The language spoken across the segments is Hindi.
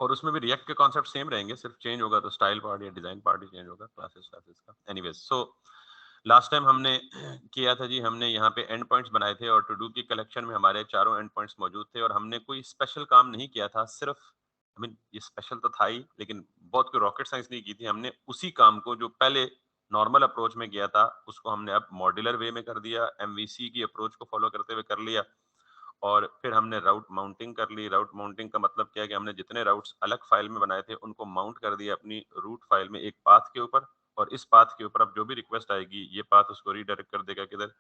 और उसमें भी रिएक्ट के कॉन्सेप्ट सेम रहेंगे, सिर्फ चेंज होगा तो स्टाइल पार्ट या डिजाइन पार्ट ही चेंज होगा क्लासेस का। एनीवेज, सो लास्ट टाइम हमने किया था जी, हमने यहाँ पे एंड पॉइंट्स बनाए थे और टू डू की कलेक्शन में हमारे चारों एंड पॉइंट्स मौजूद थे और हमने कोई स्पेशल काम नहीं किया था, सिर्फ आई मीन ये स्पेशल तो था ही, लेकिन बहुत कोई रॉकेट साइंस नहीं की थी। हमने उसी काम को जो पहले नॉर्मल अप्रोच में किया था उसको हमने अब मॉड्यूलर वे में कर दिया, एमवीसी की अप्रोच को फॉलो करते हुए कर लिया। और फिर हमने राउट माउंटिंग कर ली। राउट माउंटिंग का मतलब क्या है कि हमने जितने राउट्स अलग फाइल में बनाए थे उनको माउंट कर दिया अपनी रूट फाइल में एक पाथ के ऊपर, और इस पाथ के ऊपर अब जो भी रिक्वेस्ट आएगी ये पाथ उसको रीडायरेक्ट कर देगा किधर,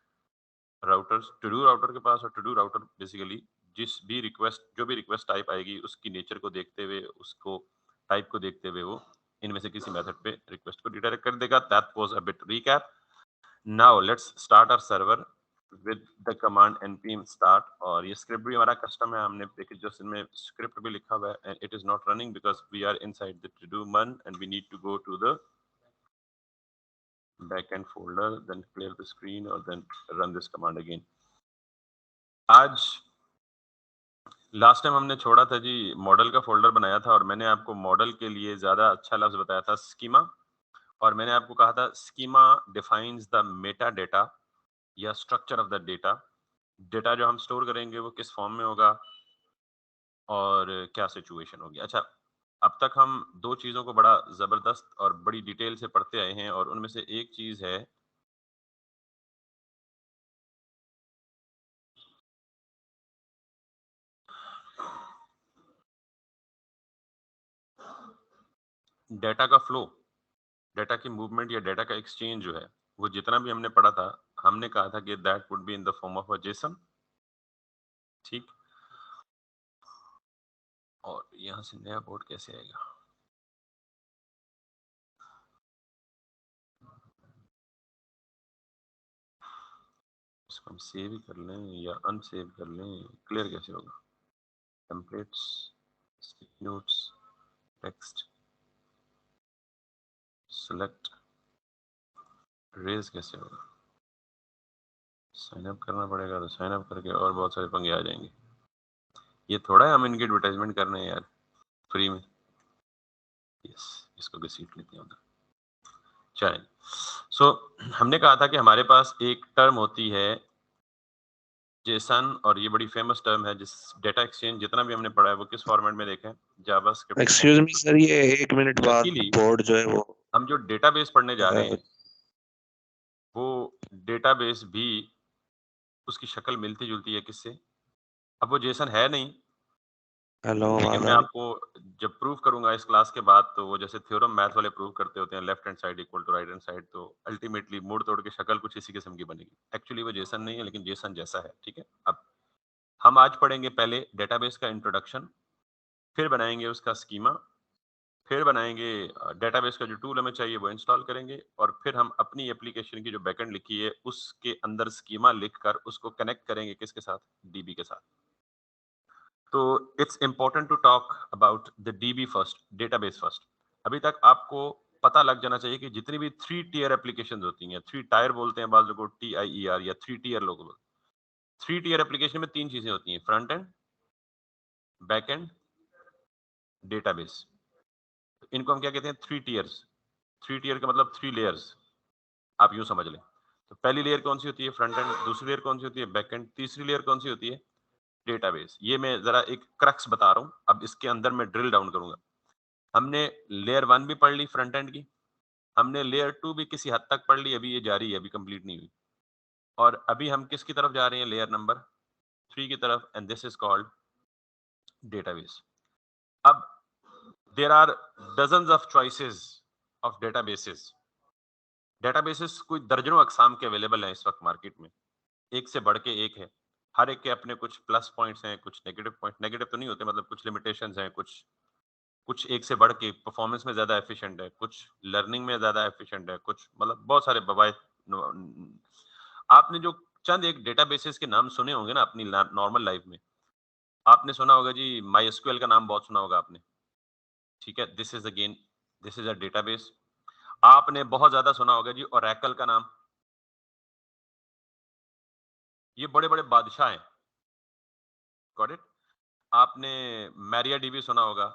राउटर्स टू डू राउटर के पास। और टू डू राउटर बेसिकली जिस भी रिक्वेस्ट जो भी रिक्वेस्ट टाइप आएगी उसकी नेचर को देखते हुए, उसको टाइप को देखते हुए वो इनमें से किसी मेथड पे रिक्वेस्ट को रिडायरेक्ट कर देगा। That was a bit recap. Now let's start our server with the command npm start। और ये स्क्रिप्ट भी हमारा कस्टम है, हमने पैकेज जस्ट इनमें स्क्रिप्ट भी लिखा हुआ है and it is not running because we are inside the to do man and we need to go to the backend folder, then clear the screen और then run this command again। आज लास्ट टाइम हमने छोड़ा था जी, मॉडल का फोल्डर बनाया था और मैंने आपको मॉडल के लिए ज्यादा अच्छा लफ्ज बताया था स्कीमा। और मैंने आपको कहा था schema defines the meta data या structure of the data. Data जो हम स्टोर करेंगे वो किस फॉर्म में होगा और क्या सिचुएशन होगी। अच्छा, अब तक हम दो चीजों को बड़ा जबरदस्त और बड़ी डिटेल से पढ़ते आए हैं और उनमें से एक चीज है डेटा का फ्लो, डेटा की मूवमेंट या डेटा का एक्सचेंज जो है वो जितना भी हमने पढ़ा था, हमने कहा था कि that would be in the form of a Jason. ठीक, और यहां से नया बोर्ड कैसे आएगा, इसको हम सेव ही कर लें या अनसेव कर लें, क्लियर कैसे होगा, टेम्पलेट्स, नोट्स, टेक्स्ट, सेलेक्ट, रेज कैसे होगा, साइन अप करना पड़ेगा तो साइन अप करके और बहुत सारे पंगे आ जाएंगे। ये थोड़ा है हम इनकी एडवर्टाइजमेंट कर रहे हैं यार फ्री में। यस, इसको घसीट लेते हैं उधर। चलें, सो हमने कहा था कि हमारे पास एक टर्म होती है जेसन, और ये बड़ी फेमस टर्म है। जिस डेटा एक्सचेंज जितना भी हमने पढ़ा है वो किस फॉर्मेट में देखें, जावास्क्रिप्ट के एक्सक्यूज मी फॉर्मेट सर, ये 1 मिनट में। बाद लकीली बोर्ड जो है वो हम जो डेटाबेस पढ़ने जा रहे अ, हैं वो डेटाबेस भी उसकी शक्ल मिलती जुलती है किससे। अब वो जेसन है नहीं, हेलो, लेकिन आवाज मैं आ रही? आपको जब प्रूव करूंगा इस क्लास के बाद, तो वो जैसे थ्योरम मैथ वाले प्रूव करते होते हैं left hand side equal to right hand side, तो अल्टीमेटली मोड़ तोड़ के शक्ल कुछ इसी किस्म की बनेगी। एक्चुअली वो जेसन नहीं है लेकिन जेसन जैसा है। ठीक है, अब हम आज पढ़ेंगे पहले डेटाबेस का इंट्रोडक्शन, फिर बनाएंगे उसका स्कीमा, फिर बनाएंगे डेटाबेस का जो टूल हमें चाहिए वो इंस्टॉल करेंगे, और फिर हम अपनी एप्लीकेशन की जो बैकएंड लिखी है उसके अंदर स्कीमा लिखकर उसको कनेक्ट करेंगे किसके साथ, डीबी के साथ। तो it's important to talk about the DB first, database first. अभी तक आपको पता लग जाना चाहिए कि जितनी भी 3 टियर एप्लीकेशन होती हैं, 3 टायर बोलते हैं बाजू को, TIER या 3 टियर लोग बोलते हैं। 3 टियर एप्लीकेशन में 3 चीजें होती हैं, front end, back and, database. इनको हम क्या कहते हैं, 3 टियर्स। 3 टियर का मतलब 3 लेयर्स, आप यूं समझ लें। तो पहली लेयर कौन सी होती है, फ्रंट एंड। दूसरी लेयर कौन सी होती है, बैक एंड। तीसरी लेयर कौन सी होती है, डेटाबेस। ये मैं जरा एक क्रक्स बता रहा हूं, अब इसके अंदर मैं ड्रिल डाउन करूंगा। हमने लेयर 1 भी पढ़ ली फ्रंट एंड की, हमने लेयर 2 भी किसी हद तक पढ़ ली, अभी ये जारी है, अभी कंप्लीट नहीं हुई। और अभी हम किसकी तरफ जा रहे हैं, लेयर नंबर 3 की तरफ, and this is called database. अब there are dozens of choices of databases. Databases कोई दर्जनों अकसाम के अवेलेबल हैं इस वक्त मार्केट में, एक से बढ़ के एक है। हर एक के अपने कुछ प्लस पॉइंट्स हैं, कुछ नेगेटिव पॉइंट, नेगेटिव तो नहीं होते, मतलब कुछ लिमिटेशंस हैं, कुछ कुछ एक से बढ़ के परफॉर्मेंस में ज्यादा एफिशिएंट है, कुछ लर्निंग में ज्यादा एफिशिएंट है, कुछ मतलब बहुत सारे बवाए। आपने जो चंद एक डेटाबेसेस के नाम सुने होंगे ना अपनी नॉर्मल लाइफ में, आपने सुना होगा जी माई एसक्यूएल का नाम बहुत सुना होगा आपने। ठीक है, this is again, this is a database. आपने बहुत ज्यादा सुना होगा जी ओरेकल का नाम, ये बड़े बड़े बादशाह हैं। Got it. आपने मैरिया डीबी सुना होगा,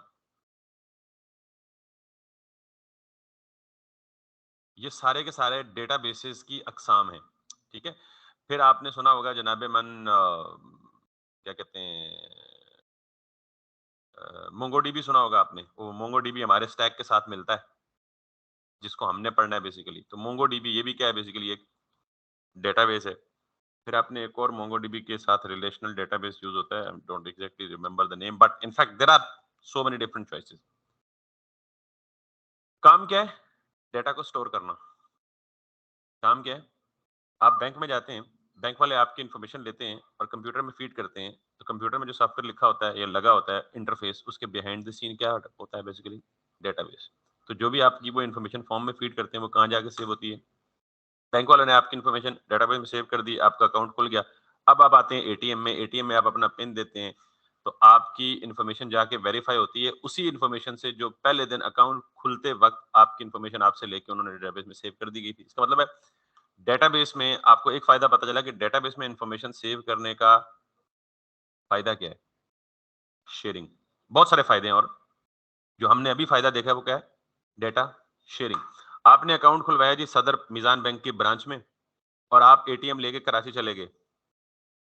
ये सारे के सारे डेटाबेसेस की अक़साम हैं, ठीक है? फिर आपने सुना होगा जनाबे मन क्या कहते हैं मोंगोडीबी सुना होगा आपने। वो मोंगोडीबी हमारे स्टैक के साथ मिलता है, जिसको हमने पढ़ना है बेसिकली। तो मोंगोडीबी ये भी क्या है बेसिकली एक डेटाबेस है। फिर आपने एक और मोंगोडीबी के साथ रिलेशनल डेटाबेस यूज़ होता है। I don't exactly remember the name but in fact there are so many different choices. काम क्या है? डेटा को स्टोर करना। काम क्या है? आप बैंक में जाते हैं, बैंक वाले आपकी इन्फॉर्मेशन लेते हैं और कंप्यूटर में फीड करते हैं। तो कंप्यूटर में जो सॉफ्टवेयर लिखा होता है या लगा होता है इंटरफ़ेस, उसके बिहाइंड द सीन क्या होता है बेसिकली? डेटाबेस। तो जो भी आपकी वो इन्फॉर्मेशन फॉर्म में फीड करते हैं, वो कहाँ जाके सेव होती है? बैंक वालों ने आपकी इन्फॉर्मेशन डेटाबेस में सेव कर दी, आपका अकाउंट खुल गया। अब आप आते हैं एटीएम में, एटीएम में आप अपना पिन देते हैं, तो आपकी इन्फॉर्मेशन जाके वेरीफाई होती है उसी इन्फॉर्मेशन से जो पहले दिन अकाउंट खुलते वक़्त आपकी इन्फॉर्मेशन आपसे लेके उन्होंने डेटाबेस में सेव कर दी गई थी। इसका मतलब है डेटाबेस में आपको एक फ़ायदा पता चला कि डेटाबेस में इन्फॉर्मेशन सेव करने का फ़ायदा क्या है? शेयरिंग। बहुत सारे फ़ायदे हैं और जो हमने अभी फ़ायदा देखा है वो क्या है? Data sharing. आपने अकाउंट खुलवाया जी सदर मीज़ान बैंक की ब्रांच में और आप एटीएम लेके कराची चले गए।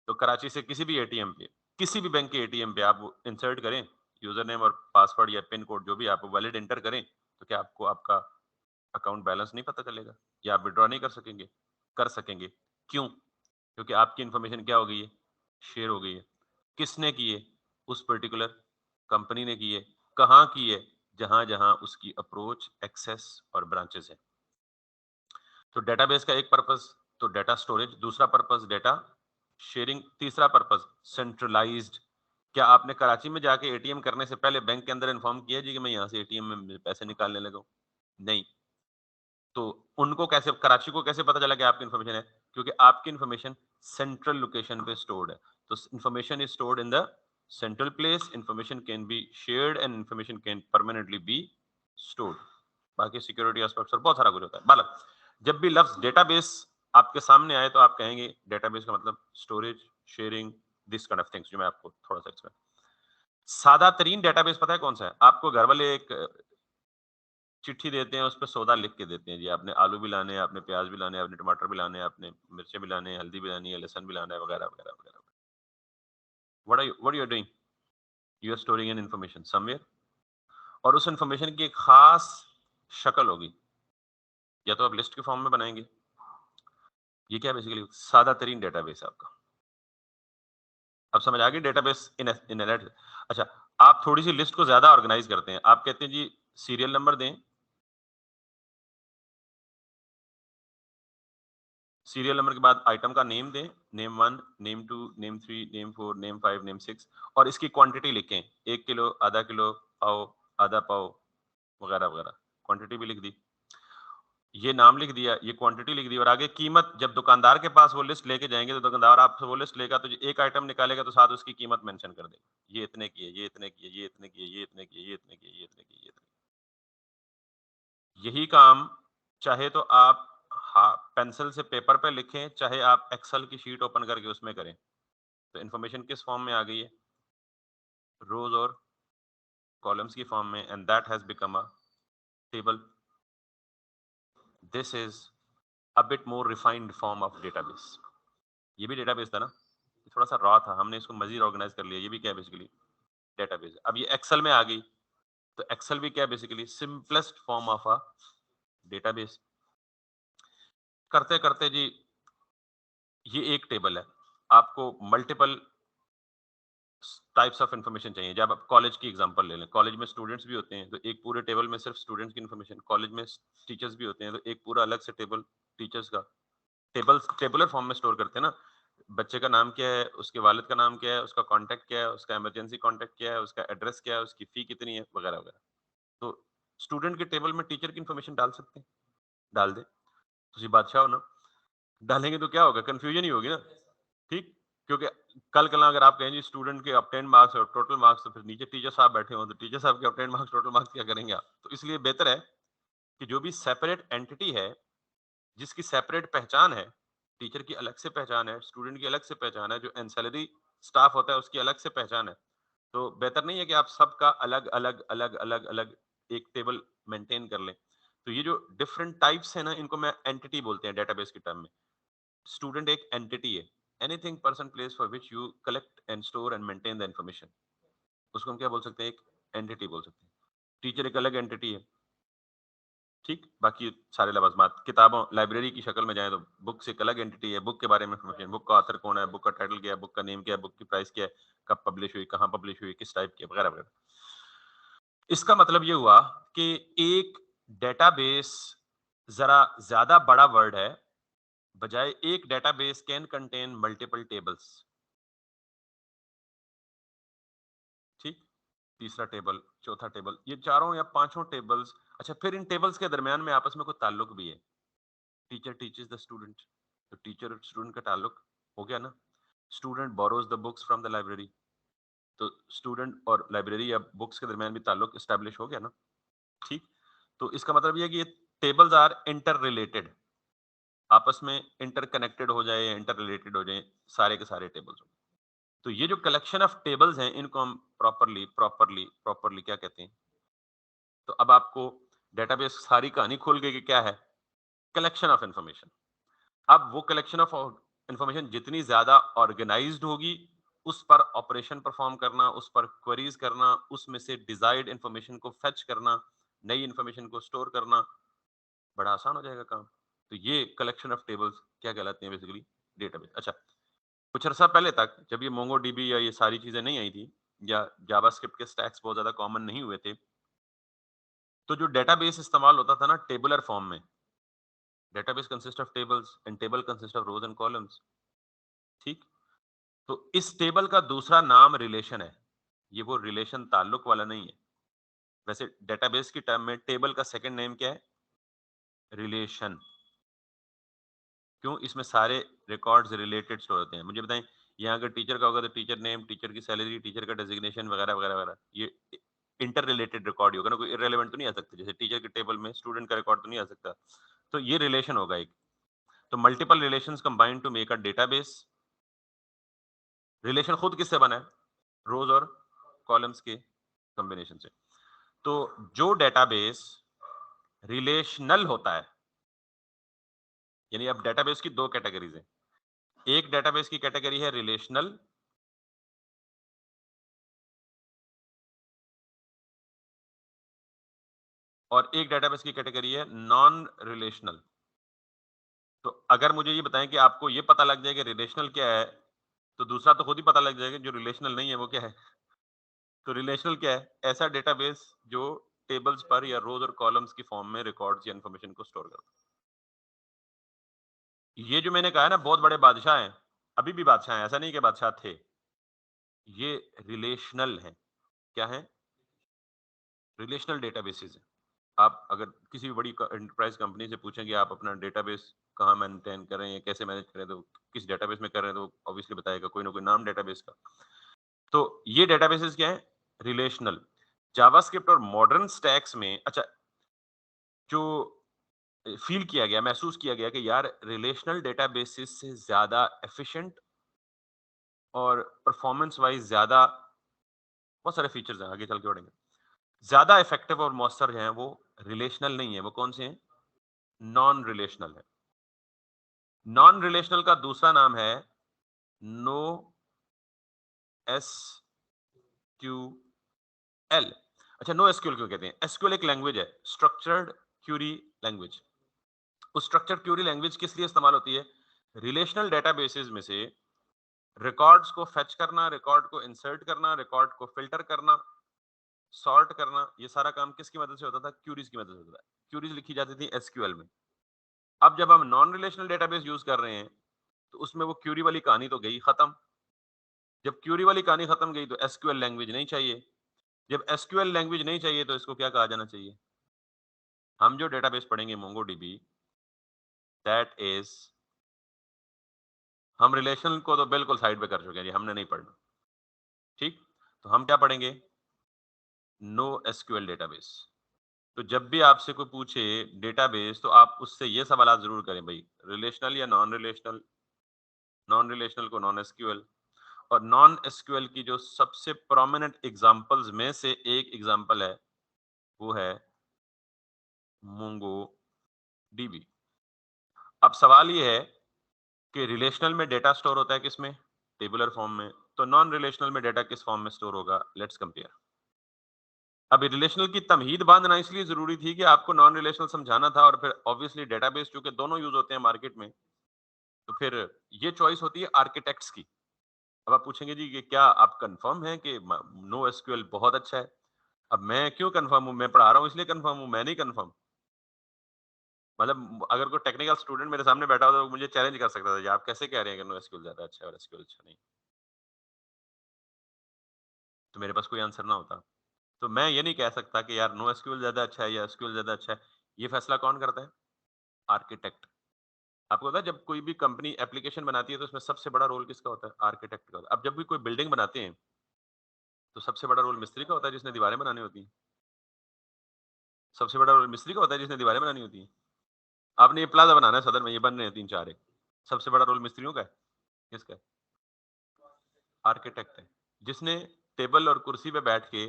तो कराची से किसी भी एटीएम पे, किसी भी बैंक के एटीएम पे आप वो इंसर्ट करें, यूज़र नेम और पासवर्ड या पिन कोड जो भी आप वैलिड एंटर करें, तो क्या आपको आपका अकाउंट बैलेंस नहीं पता चलेगा? या आप विथड्रॉ नहीं कर सकेंगे? कर सकेंगे। क्यों? क्योंकि आपकी इन्फॉर्मेशन क्या हो गई है? शेयर हो गई है। किसने की है? उस पर्टिकुलर कंपनी ने की है। कहाँ की है? जहाँ-जहाँ उसकी अप्रोच, एक्सेस और ब्रांचेज़ हैं। तो डेटाबेस का एक पर्पस तो डेटा स्टोरेज, दूसरा पर्पस डेटा शेयरिंग, तीसरा पर्पस सेंट्रलाइज्ड। क्या आपने कराची में जाके एटीएम करने से पहले बैंक के अंदर इन्फॉर्म किया जी कि मैं यहाँ से एटीएम में पैसे निकालने लगा हूँ? नहीं। तो उनको कैसे कराची को कैसे पता चला कि आपकी इन्फॉर्मेशन है? क्योंकि आपकी इन्फॉर्मेशन सेंट्रल लोकेशन पे स्टोर्ड है। तो information is stored in the central place, information can be shared and information can permanently be stored. बाकी सिक्योरिटी एस्पेक्ट्स और बहुत सारा कुछ होता है। बालक, जब भी लफ्ज़ डेटाबेस आपके सामने आए तो आप कहेंगे डेटाबेस का मतलब storage, sharing, this kind of things जो मैं आपको थोड़ा-सा एक्सप्लेन सादा तरीन डेटाबेस पता है कौन-सा है? आपको घर वाले एक चिट्ठी देते हैं, उसपे सौदा लिख के देते हैं जी, आपने आलू भी लाने हैं, आपने प्याज़ भी लाने हैं, आपने टमाटर भी लाने हैं, आपने मिर्चें भी लाने हैं, हल्दी भी लानी है, लहसुन भी लाना है, वगैरह, वगैरह, वगैरह। What are you doing? You are storing an information somewhere और उस इन्फॉर्मेशन की एक खास शक्ल होगी, या तो आप लिस्ट के फॉर्म में बनाएँगे, ये क्या है बेसिकली सादा तरीन डेटाबेस है आपका। अब समझ आ गई डेटाबेस इन अच्छा, आप थोड़ी-सी लिस्ट को ज़्यादा ऑर्गेनाइज़ करते हैं। आप कहते हैं जी सीरियल नंबर दें, सीरियल नंबर के बाद आइटम का नेम दें, name 1, name 2, name 3, name 4, name 5, name 6 और इसकी क्वांटिटी लिखें। 1 किलो, आधा किलो, पाव, आधा पाव वगैरह, वगैरह। क्वांटिटी भी लिख दी। ये नाम लिख दिया, ये क्वांटिटी लिख दी और आगे कीमत जब दुकानदार के पास वो लिस्ट लेके जाएँगे तो दुकानदार आपसे वो लिस्ट लेगा तो एक आइटम निकालेगा तो साथ उसकी कीमत मेंशन कर देगा। ये इतने की है, ये इतने की है, ये इतने की है, ये इतने की है, ये इतने की है, ये इतने की है, ये इतने यही काम चाहे तो आप पेंसिल से पेपर पे लिखें, चाहे आप एक्सेल की शीट ओपन करके उसमें करें। तो इन्फॉर्मेशन किस फॉर्म में आ गई है? रोज और कॉलम्स की फॉर्म में and that has become a table. This is a bit more refined form of database. ये भी डेटाबेस था ना? ये थोड़ा सा रॉ था, हमने इसको मजीद ऑर्गेनाइज कर लिया। ये भी क्या है बेसिकली डेटाबेस। अब ये एक्सेल में आ गई, तो एक्सेल भी क्या है basically simplest form of a database. करते करते जी ये एक टेबल है, आपको मल्टीपल टाइप्स ऑफ इन्फॉर्मेशन चाहिए। जब आप कॉलेज की एग्जांपल ले लें, कॉलेज में स्टूडेंट्स भी होते हैं तो एक पूरे टेबल में सिर्फ स्टूडेंट्स की इन्फॉर्मेशन, कॉलेज में टीचर्स भी होते हैं तो एक पूरा अलग से टेबल टीचर्स का। टेबुलर फॉर्म में स्टोर करते हैं ना। बच्चे का नाम क्या है, उसके वालिद का नाम क्या है, उसका कॉन्टैक्ट क्या है, उसका इमरजेंसी कॉन्टैक्ट क्या है, उसका एड्रेस क्या है, उसकी फी कितनी है, वगैरह वगैरह। तो स्टूडेंट के टेबल में टीचर की इन्फॉर्मेशन डाल सकते हैं, डाल दें। तुसी बादशाह हो ना। डालेंगे तो क्या होगा, कंफ्यूजन ही होगी ना। ठीक, क्योंकि कल अगर आप कहें जी स्टूडेंट के ऑब्टेन मार्क्स और टोटल मार्क्स, तो फिर नीचे टीचर साहब बैठे हों तो टीचर साहब के ऑब्टेन मार्क्स टोटल मार्क्स क्या करेंगे आप? तो इसलिए बेहतर है कि जो भी सेपरेट एंटिटी है, जिसकी सेपरेट पहचान है, टीचर की अलग से पहचान है, स्टूडेंट की अलग से पहचान है, जो एंसेलरी स्टाफ होता है उसकी अलग से पहचान है। तो बेहतर नहीं है कि आप सबका अलग अलग अलग अलग अलग एक टेबल मेंटेन कर लें। तो ये जो डिफरेंट टाइप्स है ना, इनको मैं एंटिटी बोलते हैं डेटाबेस के टर्म में। स्टूडेंट एक एंटिटी है, anything person place for which you collect and store and maintain the information, उसको हम क्या बोल सकते हैं, एक एंटिटी बोल सकते हैं। टीचर एक अलग एंटिटी है, ठीक। बाकी सारे लवाजमात किताबों लाइब्रेरी की शक्ल में जाए तो बुक से एक अलग एंटिटी है, बुक के बारे में इंफॉर्मेशन, बुक का ऑथर कौन है, बुक का टाइटल क्या है, बुक का नेम क्या है, बुक की प्राइस क्या है, कब पब्लिश हुई, कहाँ पब्लिश हुई, किस टाइप की, वगैरह वगैरह। इसका मतलब ये हुआ कि एक डेटाबेस जरा ज्यादा बड़ा वर्ड है, बजाय एक database can contain multiple tables, ठीक। तीसरा टेबल, चौथा टेबल, ये चारों या पांचों टेबल्स। अच्छा, फिर इन टेबल्स के दरमियान में आपस में कोई ताल्लुक भी है। टीचर टीचेस द स्टूडेंट, तो टीचर और स्टूडेंट का ताल्लुक हो गया ना। Student borrows the books from the library, तो स्टूडेंट और लाइब्रेरी या बुक्स के दरमियान भी ताल्लुक एस्टेब्लिश हो गया ना, ठीक। तो इसका मतलब ये है कि ये टेबल्स आर इंटर रिलेटेड, आपस में इंटरकनेक्टेड हो जाए, इंटर रिलेटेड हो जाए, सारे के सारे टेबल्स। तो ये जो कलेक्शन ऑफ टेबल्स हैं, इनको हम प्रॉपरली प्रॉपरली प्रॉपरली क्या कहते हैं। तो अब आपको डेटाबेस सारी कहानी खोल गई कि क्या है, कलेक्शन ऑफ इंफॉर्मेशन। अब वो कलेक्शन ऑफ इंफॉर्मेशन जितनी ज्यादा ऑर्गेनाइज्ड होगी, उस पर ऑपरेशन परफॉर्म करना, उस पर क्वेरीज करना, उसमें से डिजायर्ड इंफॉर्मेशन को फेच करना, नई इंफॉर्मेशन को स्टोर करना, बड़ा आसान हो जाएगा काम। तो ये कलेक्शन ऑफ टेबल्स क्या कहलाते हैं, बेसिकली डेटाबेस। अच्छा, कुछ अर्सा पहले तक जब ये मोंगोडीबी या ये सारी चीजें नहीं आई थी, या जावास्क्रिप्ट के स्टैक्स बहुत ज्यादा कॉमन नहीं हुए थे, तो जो डेटाबेस इस्तेमाल होता था ना टेबुलर फॉर्म में, database consist of tables and table consist of rose and columns, ठीक। तो इस टेबल का दूसरा नाम रिलेशन है, ये वो रिलेशन ताल्लुक वाला नहीं है। वैसे डेटाबेस की टर्म में टेबल का सेकंड नेम क्या है, रिलेशन। क्यों, इसमें सारे रिकॉर्ड्स रिलेटेड स्टोर होते हैं। मुझे बताएं, यहाँ अगर टीचर का होगा तो टीचर नेम, टीचर की सैलरी, टीचर का डेजिग्नेशन, वगैरह वगैरह वगैरह, ये इंटर रिलेटेड रिकॉर्ड ही होगा ना, कोई इररिलेवेंट तो नहीं आ सकता। जैसे टीचर के टेबल में स्टूडेंट का रिकॉर्ड तो नहीं आ सकता, तो ये रिलेशन होगा एक। तो multiple relations combined to make a database. Relation खुद किससे बना है, रोज और कॉलम्स के कॉम्बिनेशन से। तो जो डेटाबेस रिलेशनल होता है, यानी अब डेटाबेस की दो कैटेगरीज हैं। एक डेटाबेस की कैटेगरी है रिलेशनल, और एक डेटाबेस की कैटेगरी है नॉन रिलेशनल। तो अगर मुझे ये बताएं कि आपको ये पता लग जाए कि रिलेशनल क्या है, तो दूसरा तो खुद ही पता लग जाएगा जो रिलेशनल नहीं है वो क्या है। तो रिलेशनल क्या है, ऐसा डेटाबेस जो टेबल्स पर या रोज और कॉलम्स की फॉर्म में रिकॉर्ड्स या इंफॉर्मेशन को स्टोर करता है। ये जो मैंने कहा है ना, बहुत बड़े बादशाह हैं, अभी भी बादशाह हैं, ऐसा नहीं कि बादशाह थे। ये रिलेशनल हैं। क्या है, रिलेशनल डेटाबेसेस हैं। आप अगर किसी भी बड़ी एंटरप्राइज कंपनी से पूछें कि आप अपना डेटाबेस कहाँ मेंटेन कर रहे हैं, कैसे मैनेज कर रहे हैं, तो किस डेटाबेस में कर रहे हैं, तो ऑब्वियसली बताएगा कोई ना कोई नाम डेटाबेस का। तो ये डेटाबेसेस क्या है, रिलेशनल। जावास्क्रिप्ट और मॉडर्न स्टैक्स में, अच्छा, जो फील किया गया, महसूस किया गया कि यार रिलेशनल डेटाबेसेस से ज्यादा एफिशिएंट और परफॉर्मेंस वाइज ज्यादा, बहुत सारे फीचर्स हैं, आगे चल के बढ़ेंगे, ज्यादा इफेक्टिव और मौसर हैं वो रिलेशनल नहीं है। वो कौन से हैं, नॉन रिलेशनल है। नॉन रिलेशनल का दूसरा नाम है नो एस क्यू एल। अच्छा, नो एसक्यूएल क्यों कहते हैं, एसक्यूएल एक लैंग्वेज है, स्ट्रक्चर्ड क्यूरी लैंग्वेज। उस स्ट्रक्चर्ड क्यूरी लैंग्वेज किस लिए इस्तेमाल होती है, रिलेशनल डेटाबेसेस में से रिकॉर्ड्स को फेच करना, रिकॉर्ड को इंसर्ट करना, रिकॉर्ड को फिल्टर करना, सॉर्ट करना, ये सारा काम किसकी मदद से होता था, क्यूरीज की मदद से होता था। क्यूरीज लिखी जाती थी एसक्यूएल में। अब जब हम नॉन रिलेशनल डेटाबेस यूज कर रहे हैं, तो उसमें वो क्यूरी वाली कहानी तो गई खत्म। जब क्यूरी वाली कहानी खत्म गई तो एसक्यूएल लैंग्वेज नहीं चाहिए। जब एसक्यूएल लैंग्वेज नहीं चाहिए तो इसको क्या कहा जाना चाहिए, हम जो डेटाबेस पढ़ेंगे मोंगोडीबी, दैट इज, हम रिलेशन को तो बिल्कुल साइड पे कर चुके हैं जी, हमने नहीं पढ़ना, ठीक। तो हम क्या पढ़ेंगे, नो एसक्यूएल डेटाबेस। तो जब भी आपसे कोई पूछे डेटाबेस, तो आप उससे ये सवाल जरूर करें भाई, रिलेशनल या नॉन रिलेशनल। नॉन रिलेशनल को नॉन एसक्यूएल। और नॉन एसक्यूएल की जो सबसे प्रोमिनेंट एग्जांपल्स में से एक एग्जांपल है, वो है मोंगो डीबी। अब सवाल ये है कि रिलेशनल में डेटा स्टोर होता है किसमें? टेबुलर फॉर्म में। तो नॉन रिलेशनल में डेटा किस फॉर्म में स्टोर होगा? Let's compare. अब रिलेशनल की तमहीद बांधना इसलिए जरूरी थी कि आपको नॉन रिलेशनल समझाना था, और फिर ऑब्वियसली डेटाबेस चूंकि दोनों यूज होते हैं मार्केट में, तो फिर ये चॉइस होती है आर्किटेक्ट्स की। अब आप पूछेंगे जी कि क्या आप कंफर्म हैं कि नो एसक्यूएल बहुत अच्छा है? अब मैं क्यों कंफर्म हूं? मैं पढ़ा रहा हूं इसलिए कंफर्म हूं, मैं नहीं कंफर्म। मतलब अगर कोई टेक्निकल स्टूडेंट मेरे सामने बैठा होता तो मुझे चैलेंज कर सकता था, जी आप कैसे कह रहे हैं कि नो एसक्यूएल ज्यादा अच्छा है और एसक्यूएल अच्छा नहीं? तो मेरे पास कोई आंसर ना होता। तो मैं ये नहीं कह सकता कि यार नो एसक्यूएल ज्यादा अच्छा है या एसक्यूएल ज्यादा अच्छा है। ये फैसला कौन करता है? आर्किटेक्ट। आपको पता है जब कोई भी कंपनी एप्लीकेशन बनाती है तो उसमें सबसे बड़ा रोल किसका होता है? आर्किटेक्ट का होता है। अब जब भी कोई बिल्डिंग बनाते हैं तो सबसे बड़ा रोल मिस्त्री का होता है जिसने दीवारें बनानी होती हैं। सबसे बड़ा रोल मिस्त्री का होता है जिसने दीवारें बनानी होती हैं। आपने ये प्लाजा बनाना है सदर में, ये बन रहे हैं 3-4 एक। सबसे बड़ा रोल मिस्त्रियों का है? किसका है? आर्किटेक्ट है। जिसने टेबल और कुर्सी पे बैठ के,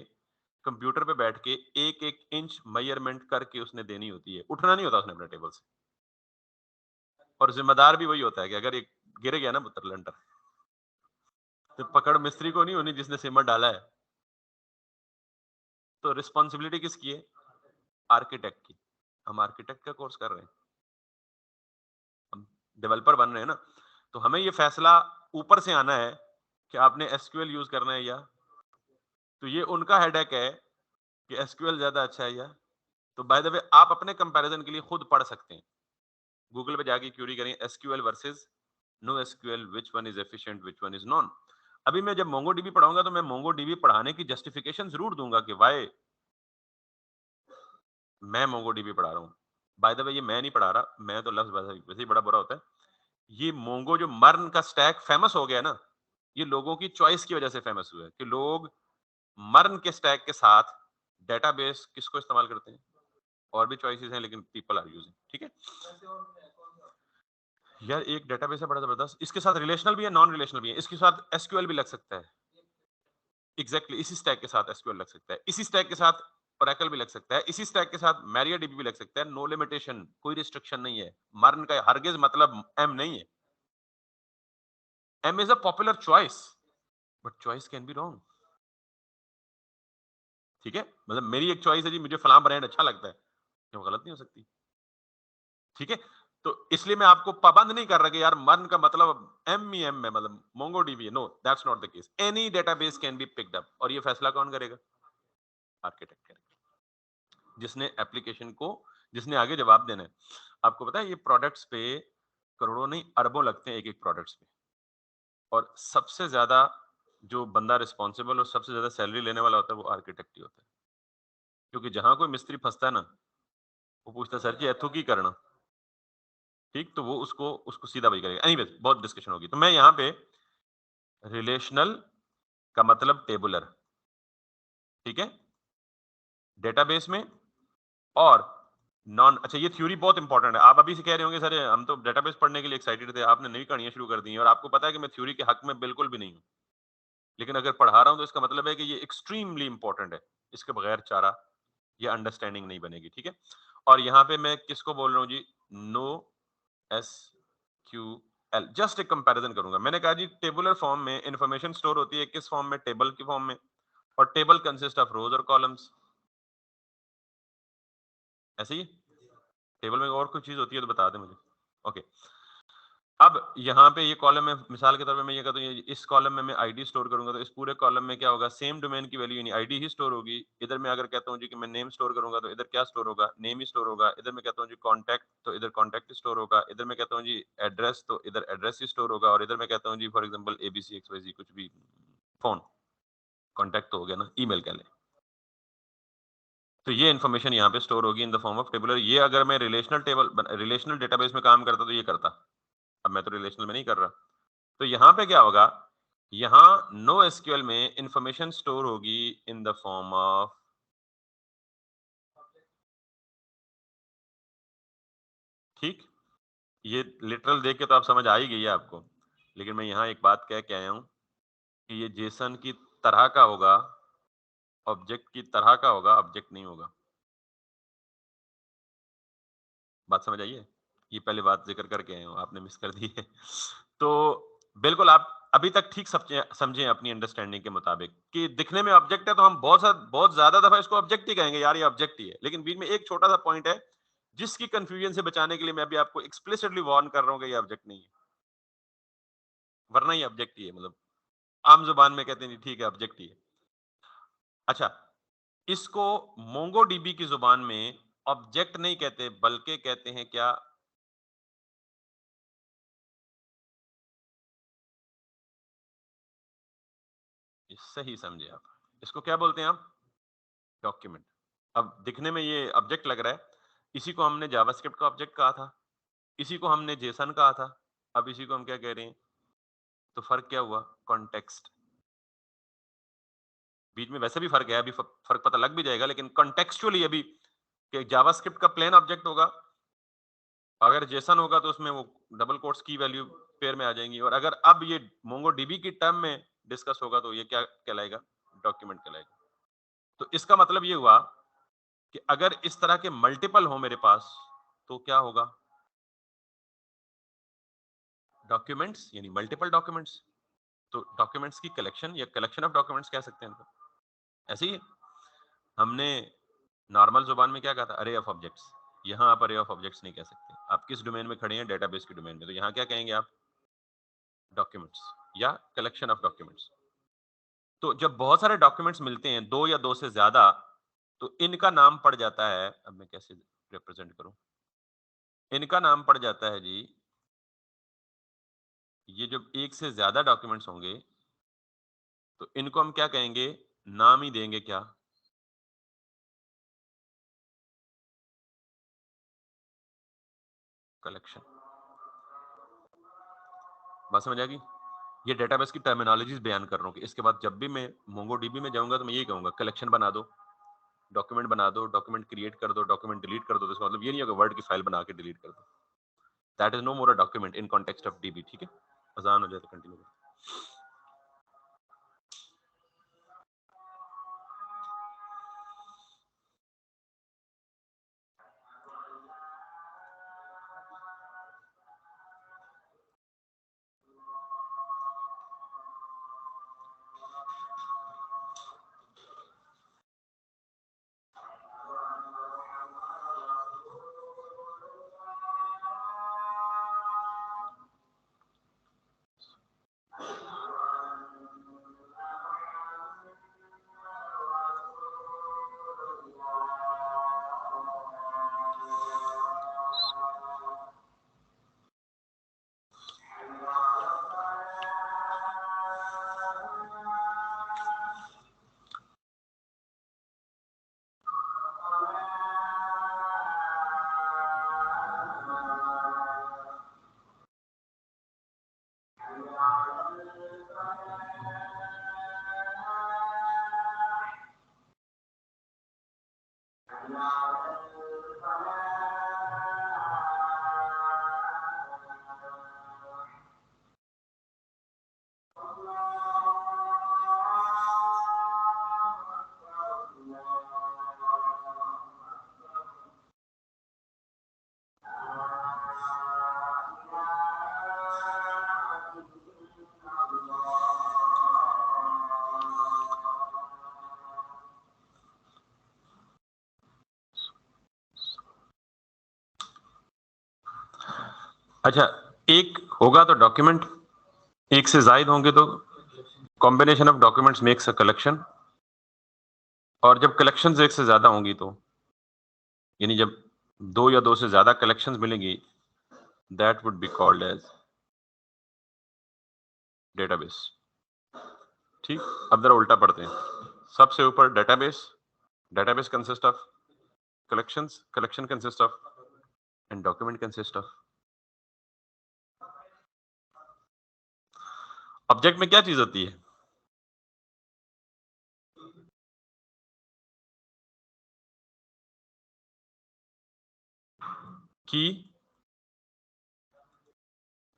कंप्यूटर पे बैठ के एक-एक इंच मेजरमेंट करके उसने देनी होती है। उठना नहीं होता उसने अपने टेबल से। और ज़िम्मेदार भी वही होता है कि अगर एक गिर गया ना पुत्र लंटर, तो पकड़ मिस्त्री को नहीं होनी जिसने सीमेंट डाला है। तो रिस्पॉन्सिबिलिटी किसकी है? आर्किटेक्ट की। हम आर्किटेक्ट का कोर्स कर रहे हैं, हम डेवलपर बन रहे हैं ना। तो हमें ये फैसला ऊपर से आना है कि आपने एसक्यूएल यूज करना है या, तो ये उनका हेडेक है कि एसक्यूएल ज्यादा अच्छा है या। तो बाय द वे आप अपने कंपैरिजन के लिए खुद पढ़ सकते हैं। गूगल पे जाके क्यूरी करें SQL versus no SQL, which one is efficient, which one is non. अभी मैं जब मोंगोडीबी पढ़ाऊंगा तो मैं मोंगोडीबी पढ़ाने की जस्टिफिकेशन जरूर दूंगा कि वाई मैं मोंगोडीबी पढ़ा रहा हूँ। बाय द वे ये मैं नहीं पढ़ा रहा, मैं तो लफ्ज वैसे ही बड़ा बुरा होता है। ये मोंगो जो मर्न का स्टैक फेमस हो गया ना, ये लोगों की चॉइस की वजह से फेमस हुआ है कि लोग मर्न के स्टैक के साथ डेटाबेस किसको इस्तेमाल करते हैं। और भी चॉइसेस हैं लेकिन पीपल आर यूजिंग, ठीक है। यार एक डेटाबेस है बड़ा जबरदस्त, इसके साथ रिलेशनल भी है नॉन रिलेशनल भी है, इसके साथ एसक्यूएल भी लग सकता है। एग्जैक्टली इसी स्टैक के साथ एसक्यूएल लग सकता है, इसी स्टैक के साथ ओरेकल भी लग सकता है, इसी स्टैक के साथ मैरियाडीबी भी लग सकता है। नो लिमिटेशन, कोई रिस्ट्रिक्शन नहीं है। मर्न का हरगिज मतलब एम नहीं है। M is a popular choice, but choice can be wrong. ठीक है, मतलब मेरी एक चॉइस है जी, मुझे फलां ब्रांड अच्छा लगता है, वो गलत नहीं हो सकती। ठीक है, तो इसलिए मैं आपको पाबंद नहीं कर रहा कि यार मन का मतलब एम ही एम है, मतलब मोंगोडीबी है। No, that's not the case. Any database can be picked up, और ये फैसला कौन करेगा? आर्किटेक्ट करेगा, जिसने एप्लीकेशन को, जिसने आगे जवाब देना है। आपको पता है ये प्रोडक्ट्स पे करोड़ों नहीं अरबों लगते हैं एक एक प्रोडक्ट्स पे। और सबसे ज्यादा जो बंदा रिस्पॉन्सिबल और सबसे ज्यादा सैलरी लेने वाला होता है वो आर्किटेक्ट ही होता है। क्योंकि जहां कोई मिस्त्री फंसता है ना, वो पूछता है सर जी एथू की करना, ठीक, तो वो उसको उसको सीधा वही करेगा। एनीवेज बहुत डिस्कशन होगी, तो मैं यहाँ पे रिलेशनल का मतलब टेबुलर, ठीक है, डेटाबेस में, और नॉन। अच्छा ये थ्योरी बहुत इंपॉर्टेंट है। आप अभी से कह रहे होंगे सर हम तो डेटाबेस पढ़ने के लिए एक्साइटेड थे, आपने नई कहानियां शुरू कर दी हैं, और आपको पता है कि मैं थ्योरी के हक में बिल्कुल भी नहीं हूँ। लेकिन अगर पढ़ा रहा हूं तो इसका मतलब है कि ये एक्सट्रीमली इंपॉर्टेंट है। इसके बगैर चारा, ये अंडरस्टैंडिंग नहीं बनेगी, ठीक है। और यहाँ पे मैं किसको बोल रहा हूँ जी? No S Q L. Just एक कंपैरिजन करूंगा। मैंने कहा जी टेबुलर फॉर्म में इंफॉर्मेशन स्टोर होती है किस फॉर्म में? टेबल की फॉर्म में। और टेबल कंसिस्ट ऑफ रोज और कॉलम्स, ऐसे ही। टेबल में और कोई चीज होती है तो बता दें मुझे। ओके, अब यहाँ पे ये कॉलम में मिसाल के तौर पे मैं ये कहता हूँ इस कॉलम में मैं आईडी स्टोर करूंगा, तो इस पूरे कॉलम में क्या होगा? सेम डोमेन की वैल्यू यानी आईडी ही स्टोर होगी। इधर मैं अगर कहता हूँ जी कि मैं नेम स्टोर करूंगा तो इधर क्या स्टोर होगा? नेम ही स्टोर होगा। इधर मैं कहता हूँ जी कॉन्टैक्ट, तो इधर कॉन्टैक्ट स्टोर होगा। इधर मैं कहता हूँ जी एड्रेस, तो इधर एड्रेस ही स्टोर होगा। और इधर मैं कहता हूँ जी फॉर एग्जाम्पल एबीसी एक्सवाईजी कुछ भी, फोन, कॉन्टैक्ट तो हो गया ना, ईमेल कह लें। तो ये इन्फॉर्मेशन यहाँ पे स्टोर होगी in the form of tabular. ये अगर मैं रिलेशनल टेबल, रिलेशनल डेटाबेस में काम करता तो ये करता। अब मैं तो रिलेशनल में नहीं कर रहा। तो यहाँ पे क्या होगा? यहाँ नो एसक्यूएल में इंफॉर्मेशन स्टोर होगी इन द फॉर्म ऑफ, ठीक, ये लिटरल देख के तो आप समझ आ ही गई है आपको। लेकिन मैं यहाँ एक बात कह के आया हूँ कि ये जेसन की तरह का होगा, ऑब्जेक्ट की तरह का होगा, ऑब्जेक्ट नहीं होगा। बात समझ आई है? ये पहले बात जिक्र करके आए हो, आपने मिस कर दी है। तो बिल्कुल आप अभी तक ठीक समझे अपनी अंडरस्टैंडिंग के मुताबिक कि दिखने में ऑब्जेक्ट है तो हम बहुत ज्यादा दफा इसको ऑब्जेक्ट ही कहेंगे, यार ये ऑब्जेक्ट ही है। लेकिन बीच में एक छोटा सा पॉइंट है जिसकी कंफ्यूजन से बचाने के लिए मैं भी आपको एक्सप्लिसिटली वार्न कर रहा हूँ कि ये ऑब्जेक्ट नहीं है, वरना ये ऑब्जेक्ट ही है। मतलब आम जुबान में कहते हैं जी ठीक है ऑब्जेक्ट ही है। अच्छा, इसको मोंगोडीबी की जुबान में ऑब्जेक्ट नहीं कहते बल्कि कहते हैं क्या? ये सही समझे आप, इसको क्या बोलते हैं आप? डॉक्यूमेंट। अब दिखने में ये ऑब्जेक्ट लग रहा है, इसी को हमने जावास्क्रिप्ट का ऑब्जेक्ट कहा था, इसी को हमने जेसन कहा था, अब इसी को हम क्या कह रहे हैं? तो फर्क क्या हुआ? कॉन्टेक्स्ट। बीच में वैसे भी फर्क है, अभी फर्क पता लग भी जाएगा, लेकिन कॉन्टेक्चुअली अभी कि जावास्क्रिप्ट का प्लेन ऑब्जेक्ट होगा, अगर जेसन होगा तो उसमें वो डबल कोट्स की वैल्यू पेयर में आ जाएंगी, और अगर अब ये मोंगोडीबी की टर्म में डिस्कस होगा तो ये क्या कहलाएगा? डॉक्यूमेंट कहलाएगा। तो इसका मतलब ये हुआ कि अगर इस तरह के मल्टीपल हो मेरे पास तो क्या होगा? डॉक्यूमेंट्स यानी मल्टीपल डॉक्यूमेंट्स। तो डॉक्यूमेंट्स की कलेक्शन या कलेक्शन ऑफ डॉक्यूमेंट्स कह सकते हैं इनको। ऐसे ही हमने नॉर्मल जुबान में क्या कहा था? अरे ऑफ ऑब्जेक्ट्स। यहाँ आप अरे ऑफ ऑब्जेक्ट्स नहीं कह सकते। आप किस डोमेन में खड़े हैं? डेटाबेस के डोमेन में। तो यहाँ क्या कहेंगे आप? डॉक्यूमेंट्स या कलेक्शन ऑफ डॉक्यूमेंट्स। तो जब बहुत सारे डॉक्यूमेंट्स मिलते हैं, दो या दो से ज्यादा, तो इनका नाम पड़ जाता है, अब मैं कैसे रिप्रेजेंट करूं, इनका नाम पड़ जाता है जी, ये जब एक से ज्यादा डॉक्यूमेंट्स होंगे तो इनको हम क्या कहेंगे? नाम ही देंगे क्या? कलेक्शन। बात समझ आ गई? ये डेटाबेस की टर्मिनोलॉजीज बयान कर रहा हूँ कि इसके बाद जब भी मैं मोंगोडीबी में जाऊंगा तो मैं यही कहूंगा कलेक्शन बना दो, डॉक्यूमेंट बना दो, डॉक्यूमेंट क्रिएट कर दो, डॉक्यूमेंट डिलीट कर दो। तो इसका मतलब ये नहीं होगा वर्ड की फाइल बना के डिलीट कर दो। That is no more a document in context of DB. ठीक है, अजान हो जाए तो कंटिन्यू। अच्छा, एक होगा तो डॉक्यूमेंट, एक से जायद होंगे तो combination of documents makes a collection, और जब कलेक्शंस एक से ज्यादा होंगी तो यानी जब दो या दो से ज्यादा कलेक्शंस मिलेंगी, that would be called as database. ठीक, अब जरा उल्टा पढ़ते हैं। सबसे ऊपर database, database consist of collections, collection consist of, and document consist of. Object में क्या चीज होती है? की,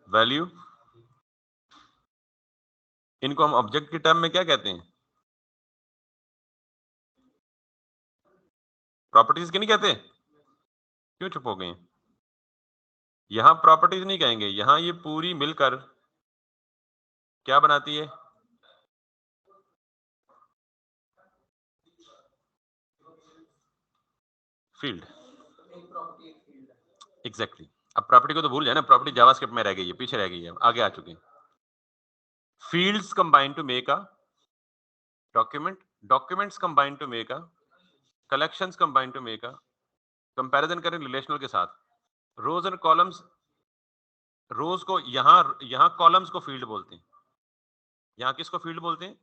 वैल्यू। इनको हम ऑब्जेक्ट के टर्म में क्या कहते हैं? प्रॉपर्टीज के नहीं कहते? क्यों चुप हो गए? यहां प्रॉपर्टीज नहीं कहेंगे, यहां ये पूरी मिलकर क्या बनाती है? फील्ड। एग्जैक्टली। अब प्रॉपर्टी को तो भूल जाए ना, प्रॉपर्टी जावास्क्रिप्ट में रह गई है, पीछे रह गई है, आगे आ चुकी है। Fields combine to make a document, documents combine to make a collections, combine to make a comparison करें रिलेशनल के साथ। रोज एंड कॉलम्स, रोज को यहां कॉलम्स को फील्ड बोलते हैं, यहां किसको फील्ड बोलते हैं?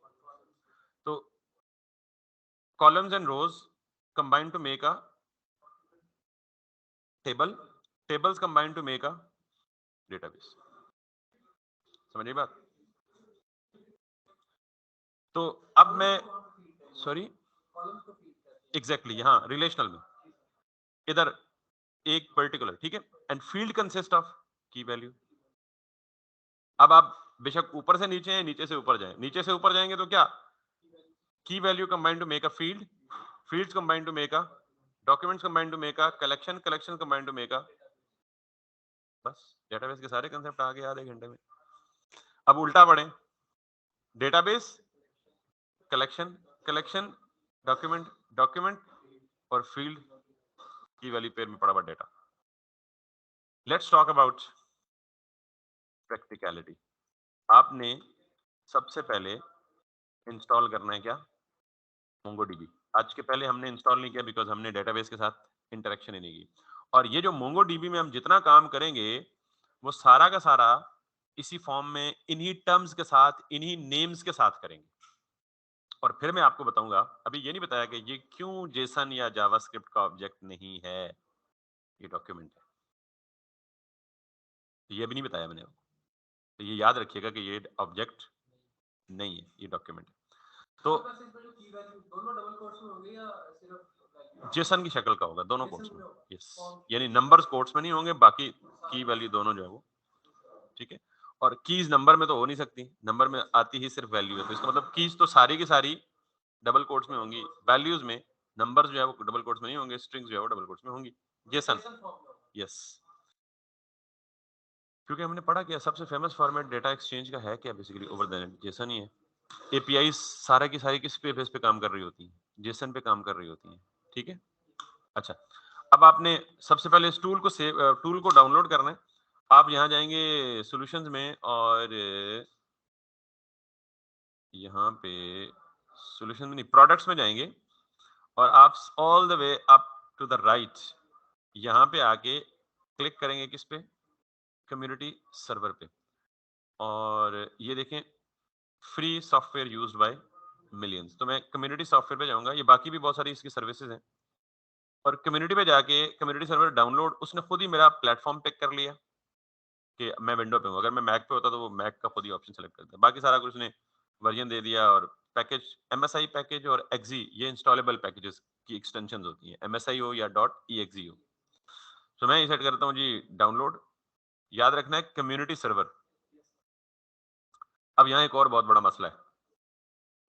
तो columns and rows combine to make a table, tables combine to make a database. समझिए बात? तो अब मैं, सॉरी, एग्जैक्टली, यहां रिलेशनल में इधर एक पर्टिकुलर, ठीक है। एंड फील्ड कंसिस्ट ऑफ की वैल्यू। अब आप बेशक ऊपर से नीचे हैं, नीचे से ऊपर जाएं, नीचे से ऊपर जाएंगे तो क्या? की value combine to make a field, fields combine to make a documents, combine to make a collection, collection combine to make a, बस डेटाबेस के सारे कंसेप्ट आ गए आधे घंटे में। अब उल्टा पढ़ें, database, collection, collection, document, document और फील्ड की वैल्यू पेयर में पड़ा हुआ data. Let's talk about practicality. आपने सबसे पहले इंस्टॉल करना है क्या? मोंगोडीबी। आज के पहले हमने इंस्टॉल नहीं किया बिकॉज हमने डेटाबेस के साथ इंटरेक्शन ही नहीं की। और ये जो मोंगोडीबी में हम जितना काम करेंगे वो सारा का सारा इसी फॉर्म में, इन्हीं टर्म्स के साथ, इन्हीं नेम्स के साथ करेंगे। और फिर मैं आपको बताऊंगा, अभी ये नहीं बताया कि ये क्यों जेसन या जावास्क्रिप्ट का ऑब्जेक्ट नहीं है, ये डॉक्यूमेंट है। तो ये भी नहीं बताया मैंने आपको। तो ये याद रखिएगा कि ये ऑब्जेक्ट नहीं है, ये डॉक्यूमेंट है। तो जेसन की शक्ल का होगा, दोनों कोट्स में। यस, यानी नंबर्स कोट्स में नहीं होंगे, बाकी की वैल्यू दोनों जो है वो, ठीक है। और कीज नंबर में तो हो नहीं सकती, नंबर में आती ही सिर्फ वैल्यू है। तो इसका मतलब कीज तो सारी की सारी डबल कोट्स में होंगी, वैल्यूज में नंबर्स जो है वो डबल कोट्स में नहीं होंगे, स्ट्रिंग्स जो है वो डबल कोट्स में होंगी। Jason, yes. क्योंकि हमने पढ़ा कि सबसे फेमस फॉर्मेट डेटा एक्सचेंज का है क्या? Basically over the net JSON ही है। एपीआई सारा की सारी किस पे बेस पे काम कर रही होती है? जेसन पे काम कर रही होती है, ठीक है। अच्छा, अब आपने सबसे पहले इस टूल को सेव, टूल को डाउनलोड करना है। आप यहाँ जाएंगे सॉल्यूशंस में और यहाँ पे सॉल्यूशन में नहीं, प्रोडक्ट्स में जाएंगे और आप all the way up to the right यहाँ पे आके क्लिक करेंगे किस पे? कम्युनिटी सर्वर पे। और ये देखें, free software used by millions. तो मैं कम्युनिटी सॉफ्टवेयर पे जाऊंगा, ये बाकी भी बहुत सारी इसकी सर्विसेज हैं। और कम्युनिटी पे जाके कम्युनिटी सर्वर डाउनलोड, उसने खुद ही मेरा प्लेटफॉर्म पिक कर लिया कि मैं विंडो पे हूँ। अगर मैं मैक पे होता तो वो मैक का खुद ही ऑप्शन सेलेक्ट करता। बाकी सारा कुछ उसने वर्जन दे दिया। और पैकेज, एमएसआई पैकेज और एक्जी, ये इंस्टॉलेबल पैकेजेस की एक्सटेंशंस होती हैं, एमएसआई हो या .exe हो। तो मैं ये सेट करता हूँ जी डाउनलोड। याद रखना है कम्युनिटी सर्वर। अब यहाँ एक और बहुत बड़ा मसला है,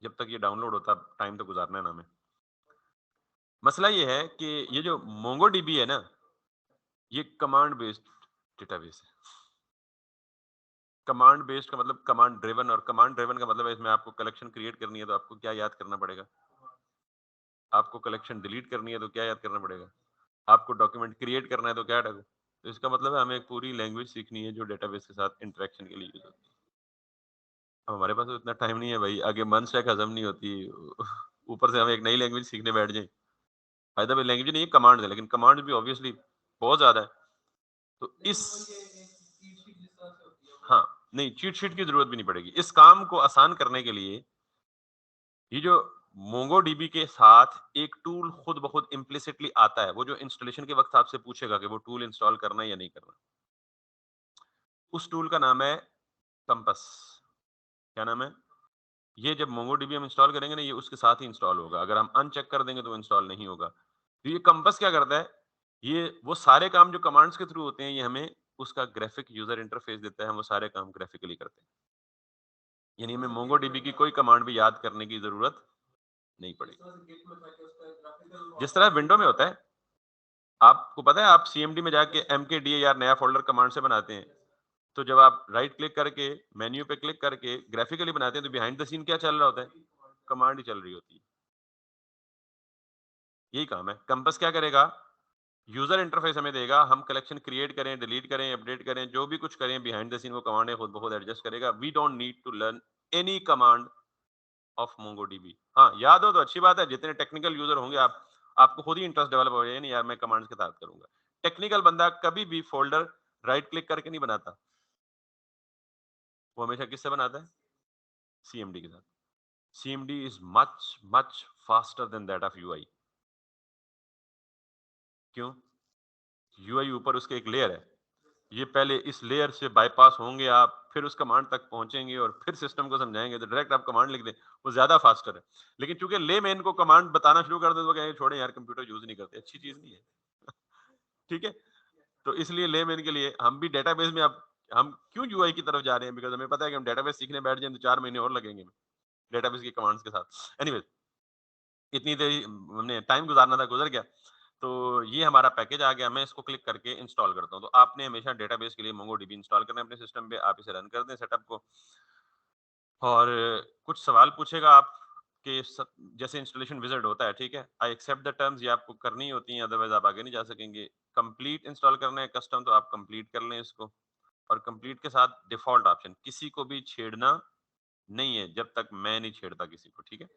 जब तक ये डाउनलोड होता टाइम तो गुजारना है ना हमें। मसला ये है कि ये जो मोंगोडीबी है ना, ये कमांड बेस्ड डेटाबेस है। कमांड बेस्ड का मतलब कमांड ड्रिवन, और कमांड ड्रिवन का मतलब है इसमें आपको कलेक्शन क्रिएट करनी है तो आपको क्या याद करना पड़ेगा? आपको कलेक्शन डिलीट करनी है तो क्या याद करना पड़ेगा? आपको डॉक्यूमेंट क्रिएट करना है तो क्या डालो? तो इसका मतलब है हमें एक पूरी लैंग्वेज सीखनी है जो डेटाबेस के साथ इंटरेक्शन के लिए यूज होती है। अब हमारे पास तो इतना टाइम नहीं है भाई, आगे मन से हजम नहीं होती। ऊपर से हम एक नई लैंग्वेज सीखने बैठ जाएं। फायदा भाई लैंग्वेज नहीं है, कमांड है, लेकिन कमांड भी ऑब्वियसली बहुत ज्यादा है। तो इस, हाँ, नहीं, चीट शीट की जरूरत भी नहीं पड़ेगी। इस काम को आसान करने के लिए ये जो मोंगोडीबी के साथ एक टूल खुद ब खुद इम्प्लिसिटली आता है, वो जो इंस्टॉलेशन के वक्त आपसे पूछेगा कि वो टूल इंस्टॉल करना है या नहीं करना। उस टूल का नाम है कंपस। क्या नाम है? ये जब मोंगोडीबी हम इंस्टॉल करेंगे ना, ये उसके साथ ही इंस्टॉल होगा। अगर हम अनचेक कर देंगे तो इंस्टॉल नहीं होगा। तो ये कंपस क्या करता है? ये वो सारे काम जो कमांड्स के थ्रू होते हैं, ये हमें उसका ग्राफिक यूजर इंटरफेस देता है। हम वो सारे काम ग्राफिकली करते हैं, यानी हमें मोंगोडीबी की कोई कमांड भी याद करने की जरूरत नहीं पड़ेगी। जिस तरह विंडो में होता है, आपको पता है आप सीएमडी में जाके mkdir नया फ़ोल्डर कमांड से बनाते हैं, तो जब आप राइट क्लिक करके मेन्यू पे क्लिक करके ग्राफिकली बनाते हैं तो बिहाइंड द सीन क्या चल रहा होता है? कमांड ही चल रही होती है। यही काम है। कंपास क्या करेगा? यूजर इंटरफेस हमें देगा, हम कलेक्शन क्रिएट करें, डिलीट करें, अपडेट करें, जो भी कुछ करें बिहाइंड द सीन वो कमांड है खुद ब खुद एडजस्ट करेगा। We don't need to learn any command of MongoDB. हाँ, याद हो तो अच्छी बात है, जितने टेक्निकल यूजर होंगे आपको खुद ही इंटरेस्ट डेवलप हो जाएगा, नहीं यार मैं कमांड्स के साथ करूंगा। टेक्निकल बंदा कभी भी फोल्डर राइट क्लिक करके नहीं बनाता, वो हमेशा किससे बनाता है? सीएमडी के साथ। CMD is much much faster than that of UI. क्यों? यूआई ऊपर उसके एक लेयर है, ये पहले इस लेयर से बाईपास होंगे आप, फिर उस कमांड तक पहुंचेंगे और फिर सिस्टम को समझाएंगे, तो डायरेक्ट आप कमांड लिख दें, वो ज्यादा फास्टर है। लेकिन चूंकि लेमैन को कमांड बताना शुरू कर दे तो कहेंगे छोड़े यार, कंप्यूटर यूज नहीं करते, अच्छी चीज नहीं है। ठीक है, तो इसलिए लेमैन के लिए हम भी डेटाबेस में अब हम क्यों यूआई की तरफ जा रहे हैं, बिकॉज हमें पता है कि हम डेटाबेस सीखने बैठ जाए तो 4 महीने और लगेंगे डेटाबेस की कमांड्स के साथ। एनीवे, इतनी देरी हमने टाइम गुजारना था, गुजर गया। तो ये हमारा पैकेज आ गया, मैं इसको क्लिक करके इंस्टॉल करता हूँ। तो आपने हमेशा डेटाबेस के लिए मोंगोडीबी इंस्टॉल करना है अपने सिस्टम पे, आप इसे रन कर दें सेटअप को। और कुछ सवाल पूछेगा आप कि जैसे इंस्टॉलेशन विजार्ड होता है, ठीक है, आई एक्सेप्ट द टर्म्स, ये आपको करनी होती है, अदरवाइज आप आगे नहीं जा सकेंगे। कंप्लीट इंस्टॉल करना है कस्टम, तो आप कंप्लीट कर लें इसको। और कंप्लीट के साथ डिफॉल्ट ऑप्शन, किसी को भी छेड़ना नहीं है जब तक मैं नहीं छेड़ता किसी को, ठीक है।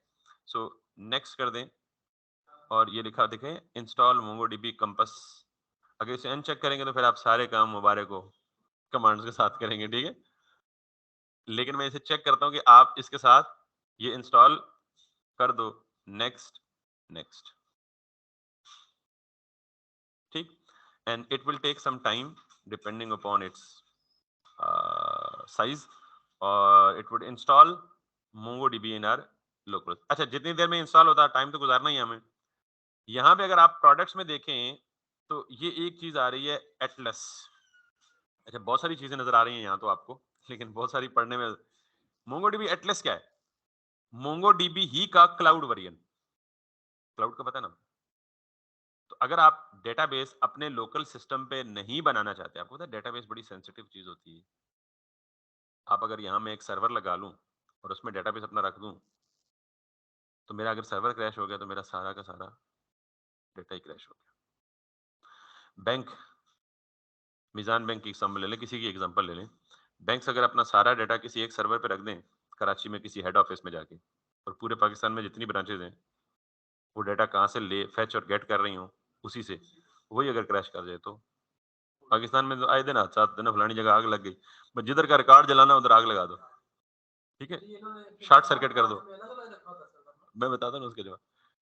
सो नेक्स्ट कर दें और ये लिखा दिखे इंस्टॉल मोंगोडीबी कंपास। अगर इसे अनचेक करेंगे तो फिर आप सारे काम मुबारक हो कमांड्स के साथ करेंगे, ठीक है। लेकिन मैं इसे चेक करता हूँ कि आप इसके साथ ये इंस्टॉल कर दो। नेक्स्ट, नेक्स्ट, ठीक। And it will take some time depending upon its size, और it would install MongoDB in our local. अच्छा, जितनी देर में इंस्टॉल होता है टाइम तो गुजारना ही है हमें। यहाँ पे अगर आप प्रोडक्ट्स में देखें तो ये एक चीज आ रही है, एटलस। अच्छा, बहुत सारी चीजें नजर आ रही हैं यहाँ तो आपको, लेकिन बहुत सारी पढ़ने में। मोंगोडीबी एटलस क्या है? मोंगोडीबी ही का क्लाउड वेरिएंट। क्लाउड का पता है ना? तो अगर आप डेटाबेस अपने लोकल सिस्टम पे नहीं बनाना चाहते, आपको पता है डेटाबेस बड़ी सेंसिटिव चीज होती है। आप अगर यहाँ मैं एक सर्वर लगा लूं और उसमें डेटाबेस अपना रख दूं, तो मेरा अगर सर्वर क्रैश हो गया तो मेरा सारा का सारा डेटा ही क्रैश हो गया। बैंक, मिजान बैंक की एग्जाम्पल ले लें, किसी की एग्जाम्पल ले लें। बैंक्स अगर अपना सारा डाटा किसी एक सर्वर पे रख दें, कराची में किसी हेड ऑफिस में जाके, और पूरे पाकिस्तान में जितनी ब्रांचेज हैं वो डाटा कहाँ से ले फैच और गेट कर रही हूँ उसी से, वही अगर क्रैश कर जाए तो पाकिस्तान में तो आए दिन हादसा, दिन फलानी जगह आग लग गई, बस जिधर का रिकॉर्ड जलाना उधर आग लगा दो, ठीक है, शॉर्ट सर्किट कर दो। मैं बताता हूँ उसके जवाब,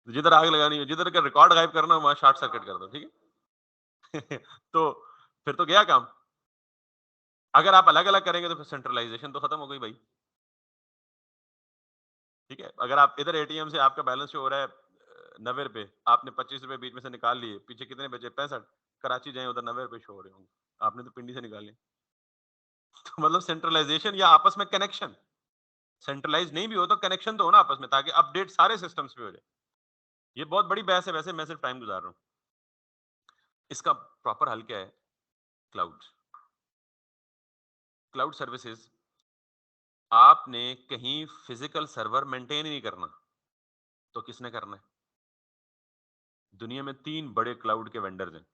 जिधर आग लगानी हो, जिधर का रिकॉर्ड गायब करना हो वहां शॉर्ट सर्किट कर दो, ठीक है। तो फिर तो गया काम। अगर आप अलग अलग करेंगे तो फिर सेंट्रलाइजेशन तो खत्म हो गई भाई, ठीक है। अगर आप इधर एटीएम से आपका बैलेंस शो हो रहा है 90 रुपए, आपने 25 रुपए बीच में से निकाल लिए, पीछे कितने बचे? 65। कराची जाए उधर 90 रुपए शो हो रहे होंगे, आपने तो पिंडी से निकाले। तो मतलब सेंट्रलाइजेशन या आपस में कनेक्शन, सेंट्रलाइज नहीं भी हो तो कनेक्शन तो हो ना आपस में, ताकि अपडेट सारे सिस्टम्स पे हो जाए। ये बहुत बड़ी बहस है, वैसे मैं सिर्फ टाइम गुजार रहा हूँ। इसका प्रॉपर हल क्या है? Cloud, cloud services. आपने कहीं फिजिकल सर्वर मेंटेन ही नहीं करना, तो किसने करना है? दुनिया में 3 बड़े क्लाउड के वेंडर्स हैं,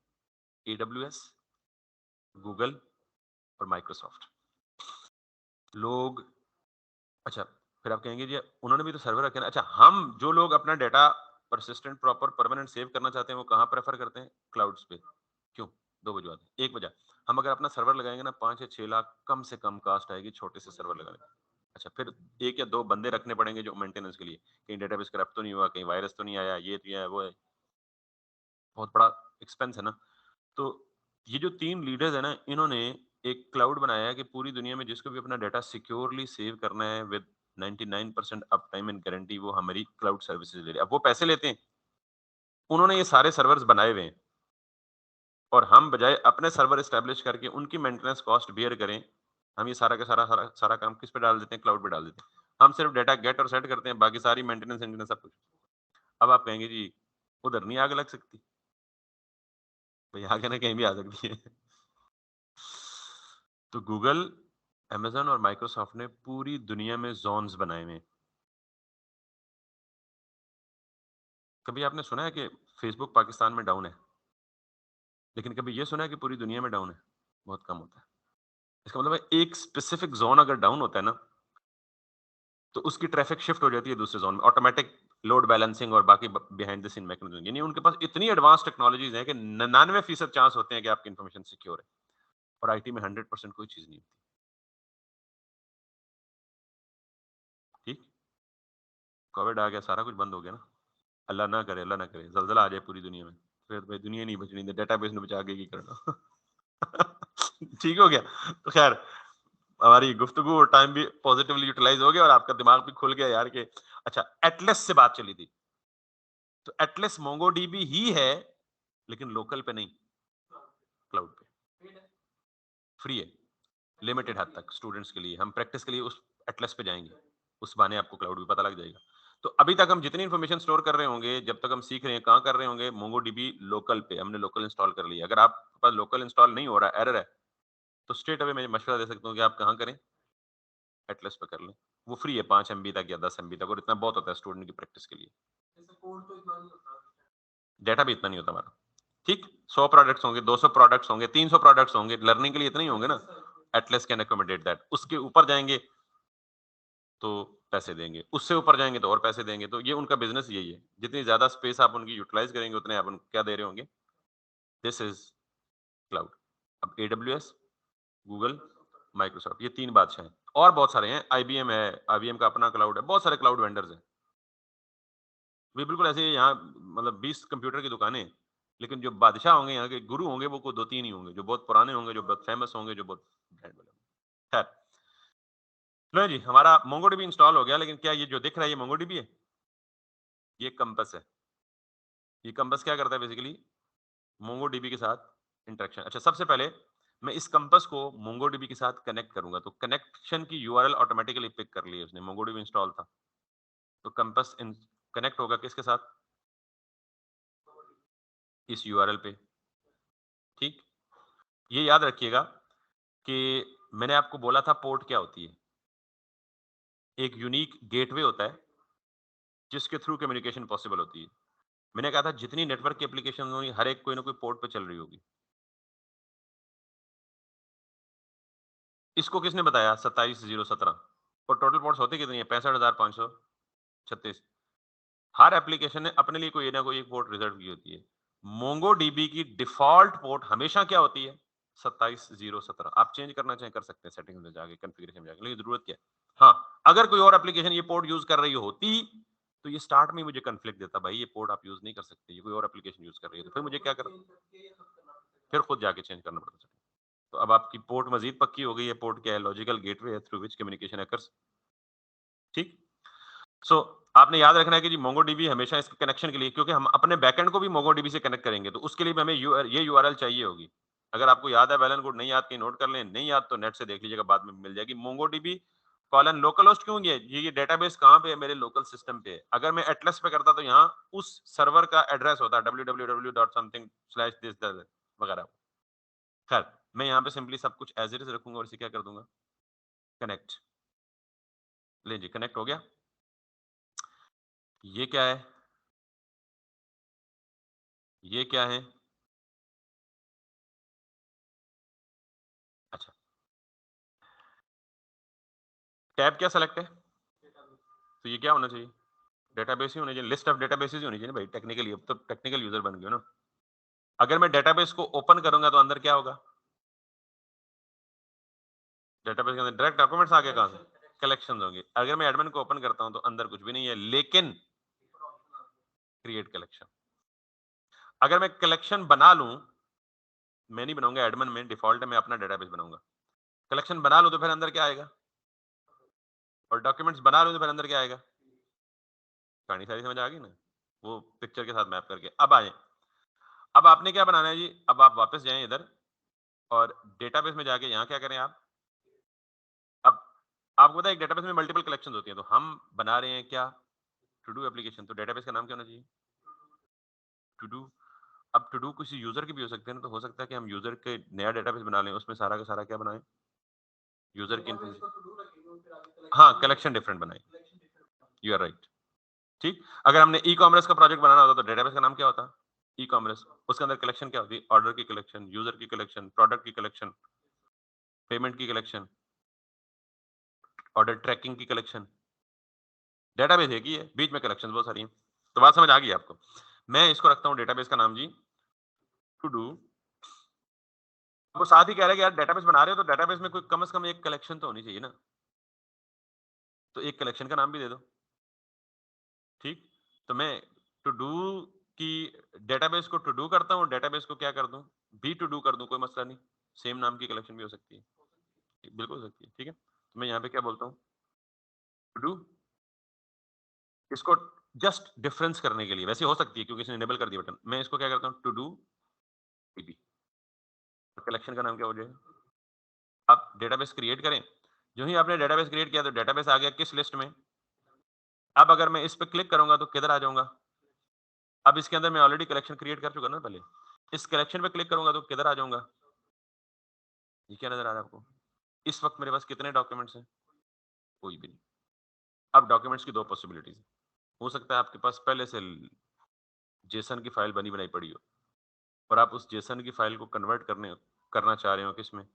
AWS, गूगल और माइक्रोसॉफ्ट। लोग, अच्छा, फिर आप कहेंगे जी उन्होंने भी तो सर्वर रखे ना। अच्छा, हम जो लोग अपना data persistent proper permanent save करना चाहते हैं वो कहाँ प्रेफर करते हैं? क्लाउड्स पे। क्यों? 2 वजह। एक वजह, हम अगर अपना सर्वर लगाएंगे ना 5 या 6 लाख कम से कम कास्ट आएगी छोटे से सर्वर लगाने की। अच्छा, फिर 1 या 2 बंदे रखने पड़ेंगे जो मेंटेनेंस के लिए, कहीं डेटाबेस करप्ट तो नहीं हुआ, कहीं वायरस तो नहीं आया, ये तो है वो है, बहुत बड़ा एक्सपेंस है ना। तो ये जो 3 लीडर्स है ना, इन्होंने एक क्लाउड बनाया है कि पूरी दुनिया में जिसको भी अपना डाटा सिक्योरली सेव करना है with 99% up time and guarantee, वो हमारी क्लाउड सर्विसेज ले रहे हैं। अब वो पैसे लेते हैं, उन्होंने ये सारे सर्वर्स बनाए हुए हैं, और हम बजाय अपने सर्वर एस्टेब्लिश करके उनकी मेंटेनेंस कॉस्ट बियर करें, हम ये सारा का सारा काम किस पे डाल देते हैं? क्लाउड पे डाल देते हैं। हम सिर्फ डाटा गेट और सेट करते हैं, बाकी सारी मेंटेनेंस सब कुछ। अब आप कहेंगे जी उधर नहीं आग लग सकती, तो यहाँ के ना कहीं भी आ सकती है। तो गूगल, अमेज़न और माइक्रोसॉफ्ट ने पूरी दुनिया में ज़ोन्स बनाए हुए हैं। कभी आपने सुना है कि फ़ेसबुक पाकिस्तान में डाउन है? लेकिन कभी ये सुना है कि पूरी दुनिया में डाउन है? बहुत कम होता है। इसका मतलब है एक स्पेसिफिक ज़ोन अगर डाउन होता है ना, तो उसकी ट्रैफ़िक शिफ्ट हो जाती है दूसरे ज़ोन में। ऑटोमैटिक लोड बैलेंसिंग और बाकी ब बिहाइंड द सीन मैकेनिज़्म, यानी उनके पास इतनी एडवांस टेक्नोलॉज़ीज़ हैं कि 99% चांस होते हैं कि आपकी इन्फॉर्मेशन सिक्योर है, और आईटी में 100% कोई चीज़ नहीं होती। ठीक? कोविड आ गया, सारा कुछ बंद हो गया ना। अल्लाह ना करे, ज़लज़ला आ जाए पूरी दुनिया में। फिर भाई दुनिया नहीं बचनी, तो डेटाबेस ने बचा के की करना। ठीक हो गया? तो ख़ैर हमारी गुफ्तगू और टाइम भी पॉज़िटिवली यूटिलाइज़ हो गया और आपका दिमाग भी खुल गया यार कि अच्छा, एटलस से बात चली थी। तो एटलस मोंगोडीबी ही है, लेकिन लोकल पे नहीं, क्लाउड पे। फ्री है, लिमिटेड हद तक स्टूडेंट्स के लिए। हम प्रैक्टिस के लिए उस एटलस पे जाएँगे। उस बहाने आपको क्लाउड भी पता लग जाएगा। तो अभी तक हम जितनी इन्फॉर्मेशन स्टोर कर रहे होंगे, जब तक हम सीख रहे हैं, कहाँ कर रहे होंगे? मोंगोडीबी लोकल पे, हमने लोकल इंस्टॉल कर लिया। अगर आपके पास लोकल इंस्टॉल नहीं हो रहा है, एरर है, तो स्ट्रेट अवे मैं मशवरा दे सकता हूँ कि आप कहाँ करें? एटलस पे कर लें। वो फ्री है 5 एमबी तक या 10 एमबी तक, और इतना बहुत होता है स्टूडेंट की प्रैक्टिस के लिए। डाटा भी इतना नहीं होता हमारा। ठीक? 100 प्रोडक्ट्स होंगे, 200 प्रोडक्ट्स होंगे, 300 प्रोडक्ट्स होंगे, लर्निंग के लिए इतने ही होंगे ना। Atlas can accommodate that. उसके ऊपर जाएँगे तो पैसे देंगे, उससे ऊपर जाएँगे तो और पैसे देंगे। तो ये उनका बिज़नेस यही है। जितनी ज़्यादा स्पेस आप उनकी यूटिलाइज़ करेंगे, उतने आप उनको क्या दे रहे होंगे? This is cloud. अब एडब्ल्यूएस, गूगल, माइक्रोसॉफ्ट, ये 3 बादशाह हैं। और बहुत सारे हैं, आईबीएम है, आईबीएम का अपना क्लाउड है, बहुत सारे क्लाउड वेंडर्स हैं। वे बिल्कुल ऐसे ही यहाँ मतलब 20 कंप्यूटर की दुकानें हैं, लेकिन जो बादशाह होंगे, यहाँ के गुरु होंगे, वो कोई 2-3 ही होंगे, जो बहुत पुराने होंगे, जो बहुत फेमस होंगे, जो बहुत ब्रांड वाले होंगे। खैर, लो जी, हमारा मोंगोडीबी इंस्टॉल हो गया, लेकिन क्या ये जो दिख रहा है, ये मोंगोडीबी है? ये कंपास है। ये कंपास क्या करता है बेसिकली? मोंगोडीबी के साथ इंटरेक्शन। अच्छा, सबसे पहले मैं इस कंपास को मोंगोडीबी के साथ कनेक्ट करूँगा, तो कनेक्शन की यूआरएल ऑटोमैटिकली पिक कर ली है उसने, मोंगोडीबी इंस्टॉल था। तो कंपास इन कनेक्ट होगा किसके साथ? इस यूआरएल पे, ठीक? ये याद रखिएगा कि मैंने आपको बोला था पोर्ट क्या होती है? एक यूनिक गेटवे होता है, जिसके थ्रू कम्युनिकेशन पॉसिबल होती है। मैंने कहा था जितनी नेटवर्क की एप्लीकेशन होंगी, हर एक कोई ना कोई पोर्ट पे चल रही होगी। इसको किसने बताया? 27017। और टोटल पोर्ट्स होती कितनी है? 65,536। हर एप्लीकेशन ने अपने लिए कोई ना कोई एक पोर्ट रिजर्व की होती है। मोंगोडीबी की डिफॉल्ट पोर्ट हमेशा क्या होती है? 27017। आप चेंज करना चाहें कर सकते हैं सेटिंग्स में जाके, कॉन्फ़िगरेशन में जाके, लेकिन जरूरत क्या है? हाँ, अगर कोई और एप्लीकेशन ये पोर्ट यूज कर रही होती, तो ये स्टार्ट में ही मुझे कॉन्फ्लिक्ट देता, भाई ये पोर्ट आप यूज नहीं कर सकते, ये कोई और एप्लीकेशन यूज कर रही है, तो फिर मुझे क्या करना? फिर खुद जाके चेंज करना पड़ता है। तो अब आपकी पोर्ट मजीद पक्की हो गई है। पोर्ट क्या है? लॉजिकल गेटवे है थ्रू विच कम्युनिकेशन अकर्स। ठीक? सो आपने याद रखना है कि जी मोंगोडीबी हमेशा इसके कनेक्शन के लिए, क्योंकि हम अपने बैकएंड को भी मोंगोडीबी से कनेक्ट करेंगे, तो उसके लिए भी हमें ये यूआरएल चाहिए होगी। अगर आपको याद है, वेल एंड गुड, नहीं याद कहीं नोट कर लें, नहीं याद तो नेट से देख लीजिएगा, बाद में मिल जाएगी। मोंगोडीबी कॉलन लोकल होस्ट क्यों है? ये डेटाबेस कहाँ पे है? मेरे लोकल सिस्टम पे है। अगर मैं एटलस पे करता तो यहाँ उस सर्वर का एड्रेस होता www.something स्लैश दिस वगैरह। खैर, मैं यहाँ पे सिंपली सब कुछ एज इट इज रखूंगा और इसे क्या कर दूंगा? कनेक्ट। ले जी, कनेक्ट हो गया। ये क्या है? ये क्या है? अच्छा, टैब क्या सेलेक्ट है? तो ये क्या होना चाहिए? डेटाबेस ही होना चाहिए, लिस्ट ऑफ डेटाबेसेस ही होनी चाहिए ना भाई, टेक्निकली। अब तो टेक्निकल यूजर बन गए हो ना। अगर मैं डेटाबेस को ओपन करूंगा तो अंदर क्या होगा? डेटाबेस के अंदर डायरेक्ट डॉक्यूमेंट्स आ गए, कहां से? कलेक्शंस होंगे। अगर मैं एडमिन को ओपन करता हूं तो अंदर कुछ भी नहीं है, लेकिन क्रिएट कलेक्शन। अगर मैं कलेक्शन बना लूं, मैं नहीं बनाऊंगा एडमिन में, डिफॉल्ट है मैं अपना डेटाबेस बनाऊंगा। कलेक्शन बना लूं तो फिर अंदर क्या आएगा? और डॉक्यूमेंट्स बना लूं तो फिर अंदर क्या आएगा? कहानी सारी समझ आ गई ना, वो पिक्चर के साथ मैप करके। अब आए, अब आपने क्या बनाना है जी? अब आप वापस जाएं इधर और डेटाबेस में जाके यहाँ क्या करें आप? अब आपको पता है एक डेटाबेस में मल्टीपल कलेक्शंस होती हैं, तो हम बना रहे हैं क्या? To do application. तो डेटाबेस का नाम क्या होना चाहिए? To do. अब टू डू किसी यूजर के भी हो सकते हैं ना, तो हो सकता है कि हम यूजर के नया डेटाबेस बना लें, उसमें सारा का सारा क्या बनाएं, यूजर की इन्फॉर्मेशन, हाँ कलेक्शन डिफरेंट बनाए, यू आर राइट। ठीक, अगर हमने ई कॉमर्स का प्रोजेक्ट बनाना होता तो डेटाबेस का नाम क्या होता, ई कॉमर्स, उसके अंदर कलेक्शन क्या होती, ऑर्डर की कलेक्शन, यूजर की कलेक्शन, प्रोडक्ट की कलेक्शन, पेमेंट की कलेक्शन, ऑर्डर ट्रैकिंग की कलेक्शन। डेटाबेस एक ही है, बीच में कलेक्शन बहुत सारी हैं। तो बात समझ आ गई आपको। मैं इसको रखता हूँ डेटाबेस का नाम जी टू डू। वो साथ ही कह रहे हैं कि यार डेटाबेस बना रहे हो तो डेटाबेस में कोई कम से कम एक कलेक्शन तो होनी चाहिए ना, तो एक कलेक्शन का नाम भी दे दो। ठीक, तो मैं टू डू की डेटाबेस को टू डू करता हूँ, डेटाबेस को क्या कर दूं, बी टू डू कर दूं, कोई मसला नहीं, सेम नाम की कलेक्शन भी हो सकती है, बिल्कुल हो सकती है। ठीक है, तो मैं यहाँ पे क्या बोलता हूँ, टू डू, इसको जस्ट डिफरेंस करने के लिए, वैसे हो सकती है क्योंकि इसने इनेबल कर दिया बटन, मैं इसको क्या करता हूँ, टू डू टीबी, कलेक्शन का नाम क्या हो जाएगा। आप डेटाबेस क्रिएट करें, जो ही आपने डेटाबेस क्रिएट किया तो डेटाबेस आ गया किस लिस्ट में। अब अगर मैं इस पे क्लिक करूंगा तो किधर आ जाऊंगा, अब इसके अंदर मैं ऑलरेडी कलेक्शन क्रिएट कर चुका ना पहले, इस कलेक्शन पे क्लिक करूंगा तो किधर आ जाऊंगा, ये क्या नजर आ रहा है आपको, इस वक्त मेरे पास कितने डॉक्यूमेंट्स हैं, कोई भी नहीं। अब डॉक्यूमेंट्स की दो पॉसिबिलिटीज, हो सकता है आपके पास पहले से जेसन की फाइल बनी बनाई पड़ी हो और आप उस जेसन की फाइल को कन्वर्ट करना चाह रहे हो किसमें,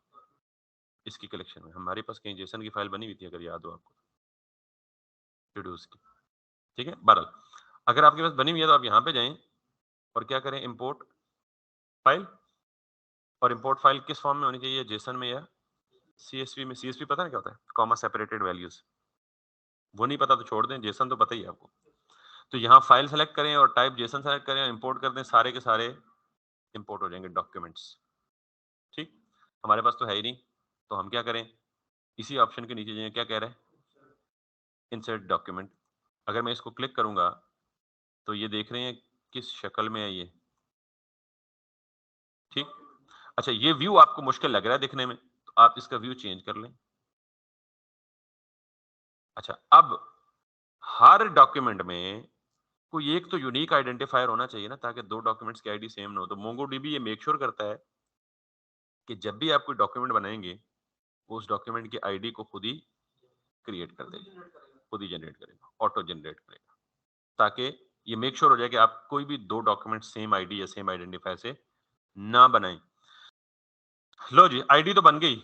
इसकी कलेक्शन में। हमारे पास कहीं जेसन की फाइल बनी हुई थी अगर याद हो आपको, टूडूज की। ठीक है, बहरहाल अगर आपके पास बनी हुई है तो आप यहाँ पे जाएं और क्या करें, इंपोर्ट फाइल, और इंपोर्ट फाइल किस फॉर्म में होनी चाहिए, जेसन में या सीएसवी में। सीएसवी पता है क्या होता है, कॉमा सेपरेटेड वैल्यूज, वो नहीं पता तो छोड़ दें, जेसन तो पता ही है आपको। तो यहाँ फाइल सेलेक्ट करें और टाइप जेसन सेलेक्ट करें और इंपोर्ट कर दें, सारे के सारे इंपोर्ट हो जाएंगे डॉक्यूमेंट्स। ठीक, हमारे पास तो है ही नहीं, तो हम क्या करें, इसी ऑप्शन के नीचे जाइए, क्या कह रहा है, इंसर्ट डॉक्यूमेंट। अगर मैं इसको क्लिक करूंगा तो ये देख रहे हैं किस शक्ल में है ये। ठीक, अच्छा ये व्यू आपको मुश्किल लग रहा है दिखने में, तो आप इसका व्यू चेंज कर लें। अच्छा, अब हर डॉक्यूमेंट में कोई एक तो यूनिक आइडेंटिफायर होना चाहिए ना, ताकि दो डॉक्यूमेंट्स की आईडी सेम ना हो। तो मोंगोडीबी ये मेक श्योर करता है कि जब भी आप कोई डॉक्यूमेंट बनाएंगे, वो उस डॉक्यूमेंट की आईडी को खुद ही क्रिएट कर देगा, खुद ही जनरेट करेगा, ऑटो जनरेट करेगा, ताकि ये मेक श्योर हो जाए कि आप कोई भी दो डॉक्यूमेंट सेम आईडी या सेम आइडेंटिफायर से ना बनाएं। लो जी, आईडी तो बन गई।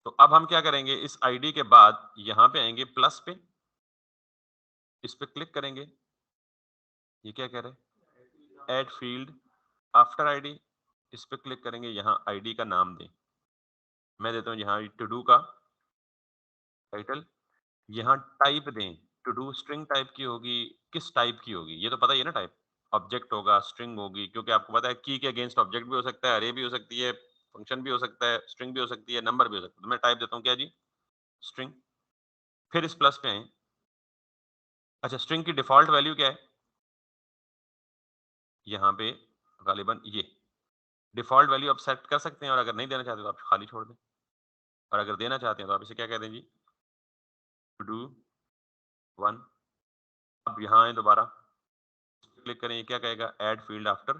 तो अब हम क्या करेंगे, इस आईडी के बाद यहां पे आएंगे प्लस पे, इस पे क्लिक करेंगे, ये क्या कह रहे हैं, ऐड फील्ड आफ्टर आईडी, इस पे क्लिक करेंगे, यहां आईडी का नाम दें, मैं देता हूं यहां टू डू का टाइटल, यहाँ टाइप दें, टू डू स्ट्रिंग टाइप की होगी, किस टाइप की होगी ये तो पता ही है ना, टाइप ऑब्जेक्ट होगा, स्ट्रिंग होगी, क्योंकि आपको पता है की के अगेंस्ट ऑब्जेक्ट भी हो सकता है, अरे भी हो सकती है, फंक्शन भी हो सकता है, स्ट्रिंग भी हो सकती है, नंबर भी हो सकता है। तो मैं टाइप देता हूँ क्या जी, स्ट्रिंग। फिर इस प्लस पे आए, अच्छा स्ट्रिंग की डिफॉल्ट वैल्यू क्या है, यहाँ पे गालिबन ये डिफॉल्ट वैल्यू आप सेट कर सकते हैं, और अगर नहीं देना चाहते तो आप खाली छोड़ दें, और अगर देना चाहते हैं तो आप इसे क्या कहते हैं जी, टू डू वन। अब यहाँ आए दोबारा, क्लिक करें, ये क्या कहेगा, ऐड फील्ड आफ्टर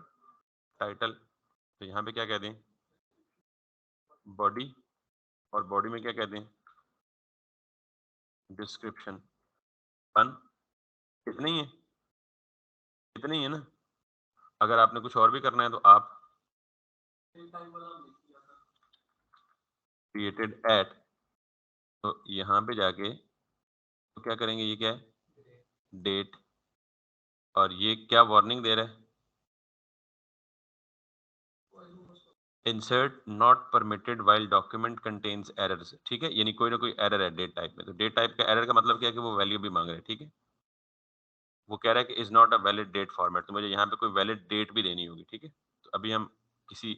टाइटल, तो यहाँ पे क्या कहते हैं, बॉडी, और बॉडी में क्या कहते हैं, डिस्क्रिप्शन वन। इतने ही है, इतने ही है ना। अगर आपने कुछ और भी करना है तो आप क्रिएटेड एट, तो यहाँ पे जाके तो क्या करेंगे, ये क्या है, डेट, और ये क्या वार्निंग दे रहा है, insert not permitted while document contains errors. ठीक है, यानी कोई ना कोई एरर है डेट टाइप में, तो डेट टाइप का एरर का मतलब क्या है कि वो वैल्यू भी मांग रहे हैं। ठीक है, वो कह रहा है कि is not a valid date format, तो मुझे यहाँ पे कोई वैलिड डेट भी देनी होगी। ठीक है, तो अभी हम किसी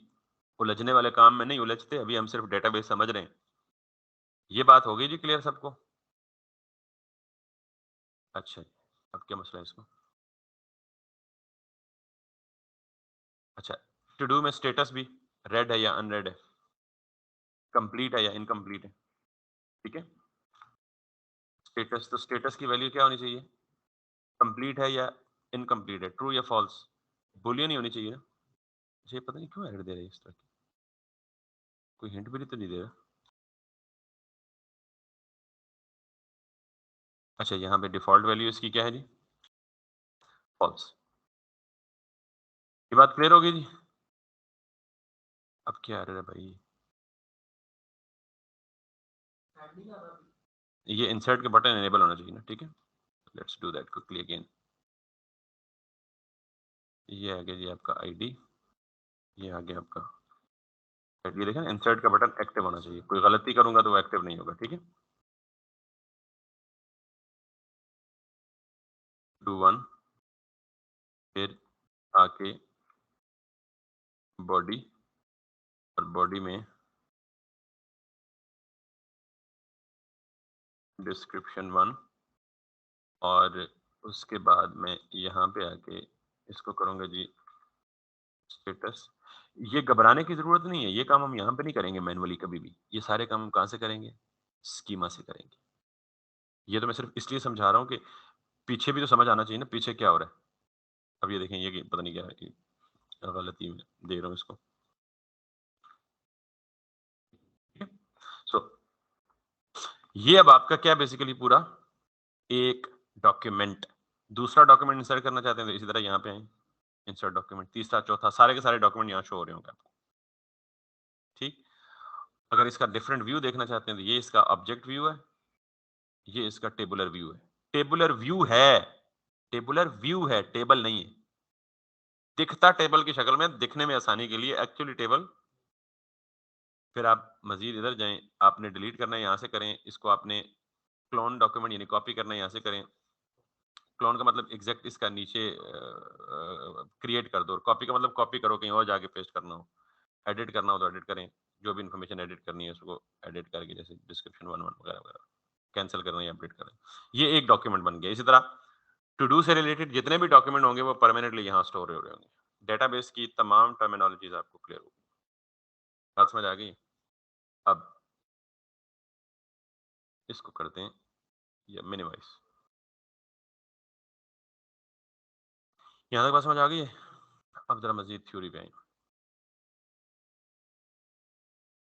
उलझने वाले काम में नहीं उलझते, अभी हम सिर्फ डेटाबेस समझ रहे हैं। ये बात हो गई जी क्लियर सबको। अच्छा, अब क्या मसला है इसको, अच्छा टू डू में स्टेटस भी रेड है या अनरेड है, कंप्लीट है या इनकम्प्लीट है। ठीक है, स्टेटस, तो स्टेटस की वैल्यू क्या होनी चाहिए, कंप्लीट है या इनकम्प्लीट है, ट्रू या फॉल्स, बुलियन ही होनी चाहिए ना। मुझे पता नहीं क्यों एरर दे रही है इस तरह की, कोई हिंट भी तो नहीं दे रहा। अच्छा, यहाँ पे डिफॉल्ट वैल्यू इसकी क्या है जी? फॉल्स। ये बात क्लियर हो गई जी? अब क्या एरर है भाई? ये इंसर्ट के बटन एनेबल होना चाहिए ना, ठीक है। Let's do that quickly again. ये आ गया जी आपका आईडी, ये आ गया आपका, ये देखें इंसर्ट का बटन एक्टिव होना चाहिए, कोई गलती करूंगा तो वो एक्टिव नहीं होगा, ठीक है। डू वन, फिर आके बॉडी, और बॉडी में डिस्क्रिप्शन वन, और उसके बाद मैं यहाँ पे आके इसको करूंगा जी स्टेटस। ये घबराने की जरूरत नहीं है, ये काम हम यहाँ पे नहीं करेंगे मैनुअली कभी भी, ये सारे काम हम कहाँ से करेंगे? स्कीमा से करेंगे। ये तो मैं सिर्फ इसलिए समझा रहा हूँ कि पीछे भी तो समझ आना चाहिए ना, पीछे क्या हो रहा है। अब ये देखें, ये पता नहीं क्या है कि गलती में दे रहा हूँ इसको। सो ये अब आपका क्या बेसिकली पूरा एक डॉक्यूमेंट, दूसरा डॉक्यूमेंट इंसर्ट करना चाहते हैं तो इसी तरह यहाँ पे आए, इंसर्ट डॉक्यूमेंट, तीसरा चौथा सारे के सारे डॉक्यूमेंट यहाँ शो हो रहे होंगे आपको, ठीक। अगर इसका डिफरेंट व्यू देखना चाहते हैं तो ये इसका ऑब्जेक्ट व्यू है, ये इसका टेबुलर व्यू है। टेबुलर व्यू है, टेबुलर व्यू है, टेबल नहीं है। दिखता टेबल की शक्ल में, दिखने में आसानी के लिए एक्चुअली टेबल। फिर आप मजीद इधर जाएं, आपने डिलीट करना है यहाँ से करें, इसको आपने क्लोन डॉक्यूमेंट यानी कॉपी करना है यहाँ से करें। क्लोन का मतलब एग्जैक्ट इसका नीचे क्रिएट कर दो, कॉपी का मतलब कॉपी करो, कहीं और जाके पेस्ट करना हो, एडिट करना हो तो एडिट करें, जो भी इन्फॉर्मेशन एडिट करनी है उसको एडिट करके, जैसे डिस्क्रिप्शन वन वन वगैरह वगैरह, कैंसिल करना या अपडेट करें। ये एक डॉक्यूमेंट बन गया। इसी तरह टू डू से रिलेटेड जितने भी डॉक्यूमेंट होंगे वो परमानेंटली यहाँ स्टोर हो रहे होंगे। डेटाबेस की तमाम टर्मिनोलॉजीज आपको क्लियर होगी, बात समझ आ गई? अब इसको करते हैं या मिनिमाइज। यहाँ तक बात समझ आ गई है? अब जरा मजीद थ्योरी पे आए।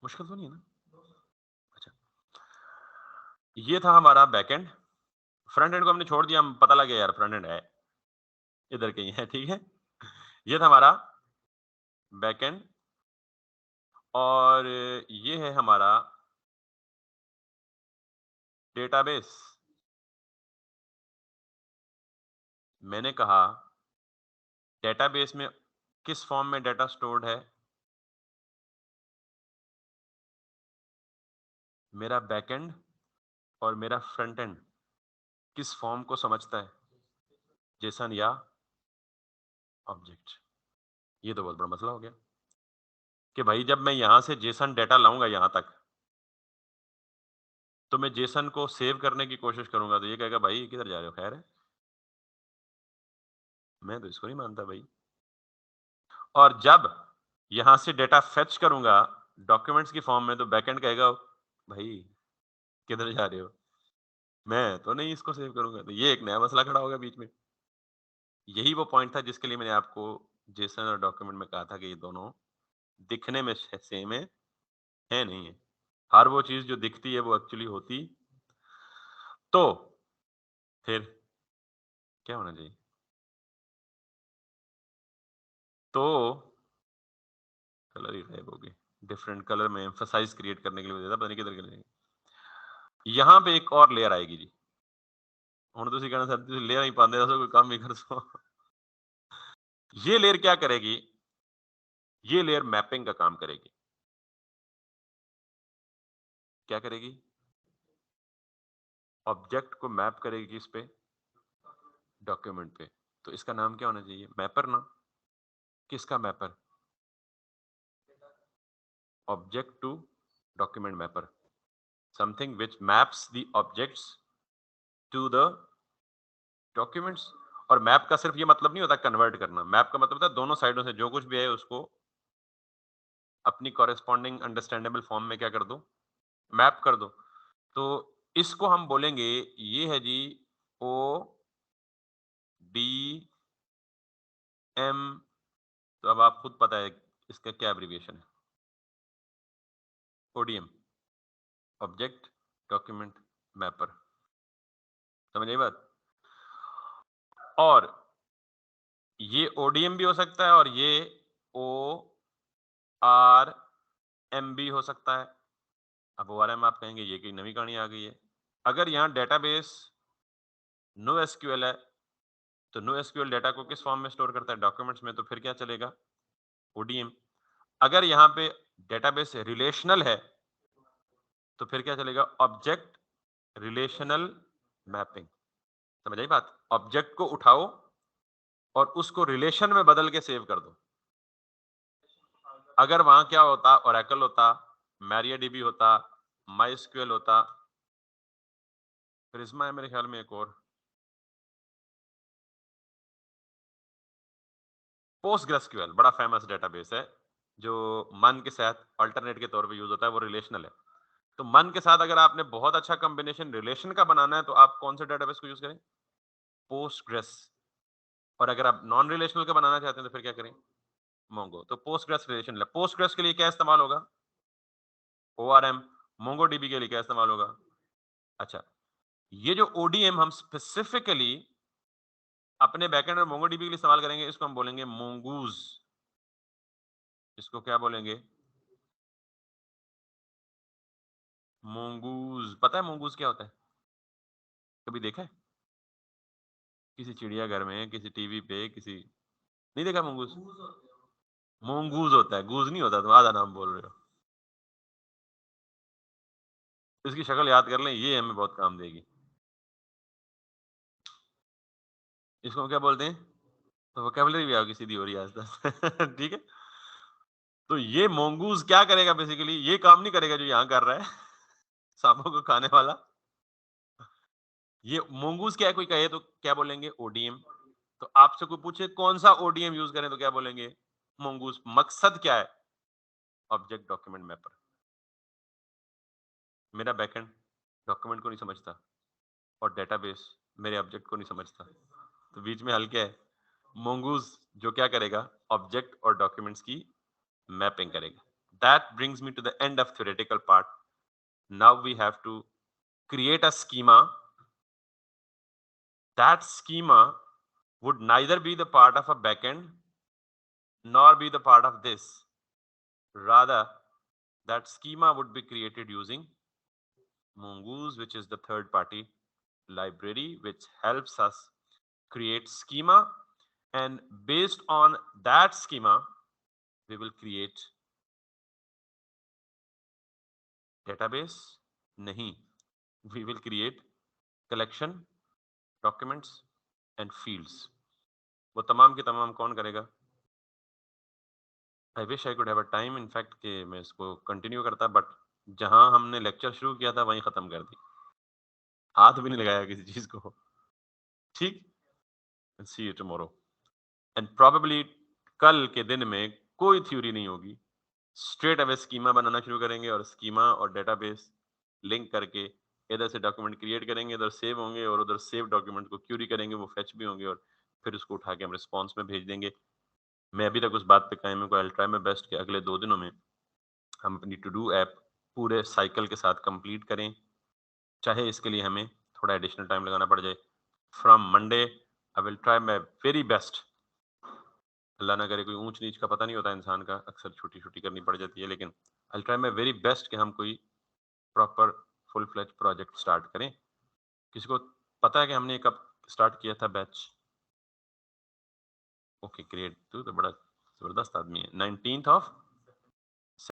मुश्किल तो नहीं है ना? अच्छा, ये था हमारा बैकएंड। फ्रंट एंड को हमने छोड़ दिया, हम पता लग गया यार फ्रंट एंड है इधर कहीं है, ठीक है। ये था हमारा बैकएंड, और ये है हमारा डेटाबेस। मैंने कहा डेटाबेस में किस फॉर्म में डाटा स्टोर्ड है? मेरा बैकएंड और मेरा फ्रंट एंड किस फॉर्म को समझता है? जेसन या ऑब्जेक्ट। ये तो बहुत बड़ा मसला हो गया कि भाई जब मैं यहां से जेसन डेटा लाऊंगा यहां तक, तो मैं जेसन को सेव करने की कोशिश करूंगा तो ये कहेगा भाई किधर जा रहे हो, खैर है। मैं तो इसको नहीं मानता भाई। और जब यहां से डेटा फेच करूंगा डॉक्यूमेंट्स की फॉर्म में, तो बैकएंड कहेगा भाई किधर जा रहे हो, मैं तो नहीं इसको सेव करूंगा। तो ये एक नया मसला खड़ा होगा बीच में। यही वो पॉइंट था जिसके लिए मैंने आपको जेसन और डॉक्यूमेंट में कहा था कि ये दोनों दिखने में सेम है नहीं है। हर वो चीज जो दिखती है वो एक्चुअली होती, तो फिर क्या होना चाहिए? तो कलर ही गायब हो गए। डिफरेंट कलर में एम्फसाइज क्रिएट करने के लिए पता नहीं किधर गए। यहाँ पे एक और लेयर आएगी जी। ਹੁਣ ਤੁਸੀਂ कहना सर ਤੁਸੀਂ लेयर ही पाते दसो कोई काम भी कर सो। ये लेयर क्या करेगी? ये लेयर मैपिंग का काम करेगी। क्या करेगी? ऑब्जेक्ट को मैप करेगी इस पे, डॉक्यूमेंट पे। तो इसका नाम क्या होना चाहिए? मैपर ना। किसका mapper? Object to document mapper, something which maps the objects to the documents. और मैप का सिर्फ ये मतलब नहीं होता कन्वर्ट करना, मैप का मतलब होता है दोनों साइडों से जो कुछ भी है उसको अपनी कॉरेस्पॉन्डिंग अंडरस्टैंडेबल फॉर्म में क्या कर दो? मैप कर दो। तो इसको हम बोलेंगे, ये है जी ओ डी तो अब आप खुद पता है इसका क्या एब्रिविएशन है, ODM, ऑब्जेक्ट डॉक्यूमेंट मैपर। समझ आई बात? और ये ODM भी हो सकता है और ये ORM भी हो सकता है। अब ORM आप कहेंगे ये कोई नई कहानी आ गई है। अगर यहाँ डेटाबेस नो एसक्यूएल है तो नो एसक्यूएल डेटा को किस फॉर्म में स्टोर करता है, डॉक्यूमेंट्स में, तो फिर क्या चलेगा, ODM। अगर यहाँ पे डेटाबेस रिलेशनल है तो फिर क्या चलेगा, ऑब्जेक्ट रिलेशनल मैपिंग। समझ आई बात? ऑब्जेक्ट को उठाओ और उसको रिलेशन में बदल के सेव कर दो। अगर वहां क्या होता, ओरेकल होता, मैरियाडीबी होता, माइस्क्यूएल होता, प्रिज्मा है मेरे ख्याल में एक और, पोस्टग्रेसक्यूएल बड़ा फेमस डेटाबेस है जो मन के साथ अल्टरनेट के तौर पे यूज होता है, वो रिलेशनल है। तो मन के साथ अगर आपने बहुत अच्छा कॉम्बिनेशन रिलेशन का बनाना है तो आप कौन से डेटाबेस को यूज करें, पोस्टग्रेस। और अगर आप नॉन रिलेशनल का बनाना चाहते हैं तो फिर क्या करें, मोंगो। तो पोस्टग्रेस रिलेशनल है। पोस्टग्रेस के लिए क्या इस्तेमाल होगा, ORM। मोंगोडीबी के लिए क्या इस्तेमाल होगा, अच्छा, ये जो ODM हम स्पेसिफिकली अपने बैकएंड और मोंगोडीबी के लिए इस्तेमाल करेंगे, इसको हम बोलेंगे मोंगूज। इसको क्या बोलेंगे, मोंगूज। पता है मोंगूज क्या होता है, कभी देखा है किसी चिड़ियाघर में, किसी टीवी पे, किसी, नहीं देखा मंगूज? मंगूज होता है, गूज नहीं होता, तुम आधा नाम बोल रहे हो। इसकी शक्ल याद कर लें, ये हमें बहुत काम देगी। इसको हम क्या बोलते हैं, तो वोकैबुलरी भी आपकी सीधी हो रही है आस्ते ठीक है। तो ये मोंगूज क्या करेगा, बेसिकली ये काम नहीं करेगा जो यहाँ कर रहा है सांपों को खाने वाला। ये मोंगूज क्या है, कोई कहे तो क्या बोलेंगे, ODM। तो आपसे कोई पूछे कौन सा ODM यूज करें तो क्या बोलेंगे, मोंगूज। मकसद क्या है, ऑब्जेक्ट डॉक्यूमेंट मैपर। मेरा बैकएंड डॉक्यूमेंट को नहीं समझता और डेटाबेस मेरे ऑब्जेक्ट को नहीं समझता, तो बीच में हल क्या है, मोंगूज, जो क्या करेगा, ऑब्जेक्ट और डॉक्यूमेंट्स की मैपिंग करेगा। That brings me to the end of theoretical part. Now we have to create a schema. That schema would neither be the part of a backend nor be the part of this. Rather, that schema would be created using Mongoose, which is the third party library which helps us create schema, and based on that schema we will create database, nahi, we will create collection, documents and fields. वो तमाम की तमाम कौन करेगा, I wish I could have a time in fact कि मैं इसको कंटिन्यू करता, बट जहां हमने लेक्चर शुरू किया था वहीं खत्म कर दी, हाथ भी नहीं लगाया किसी चीज को। ठीक, सी यू टुमारो। एंड प्रोबेबली कल के दिन में कोई थ्योरी नहीं होगी, स्ट्रेट अवे स्कीमा बनाना शुरू करेंगे और स्कीमा और डेटाबेस लिंक करके इधर से डॉक्यूमेंट क्रिएट करेंगे, इधर सेव होंगे और उधर सेव डॉक्यूमेंट को क्यूरी करेंगे, वो फेच भी होंगे और फिर उसको उठा के हम रिस्पॉन्स में भेज देंगे। मैं अभी तक उस बात पे कायम हूं, आई विल ट्राई माय बेस्ट कि अगले 2 दिनों में हम अपनी टू डू ऐप पूरे साइकिल के साथ कंप्लीट करें, चाहे इसके लिए हमें थोड़ा एडिशनल टाइम लगाना पड़ जाए। From Monday I will try my very best. अल्लाह ना करे, कोई ऊंच नीच का पता नहीं होता इंसान का, अक्सर छोटी छोटी करनी पड़ जाती है, लेकिन I will try my very best कि हम कोई proper full fledge project start करें। किसी को पता है कि हमने कब स्टार्ट किया था बैच? ओके ग्रेट, तू तो बड़ा जबरदस्त आदमी है। 19th of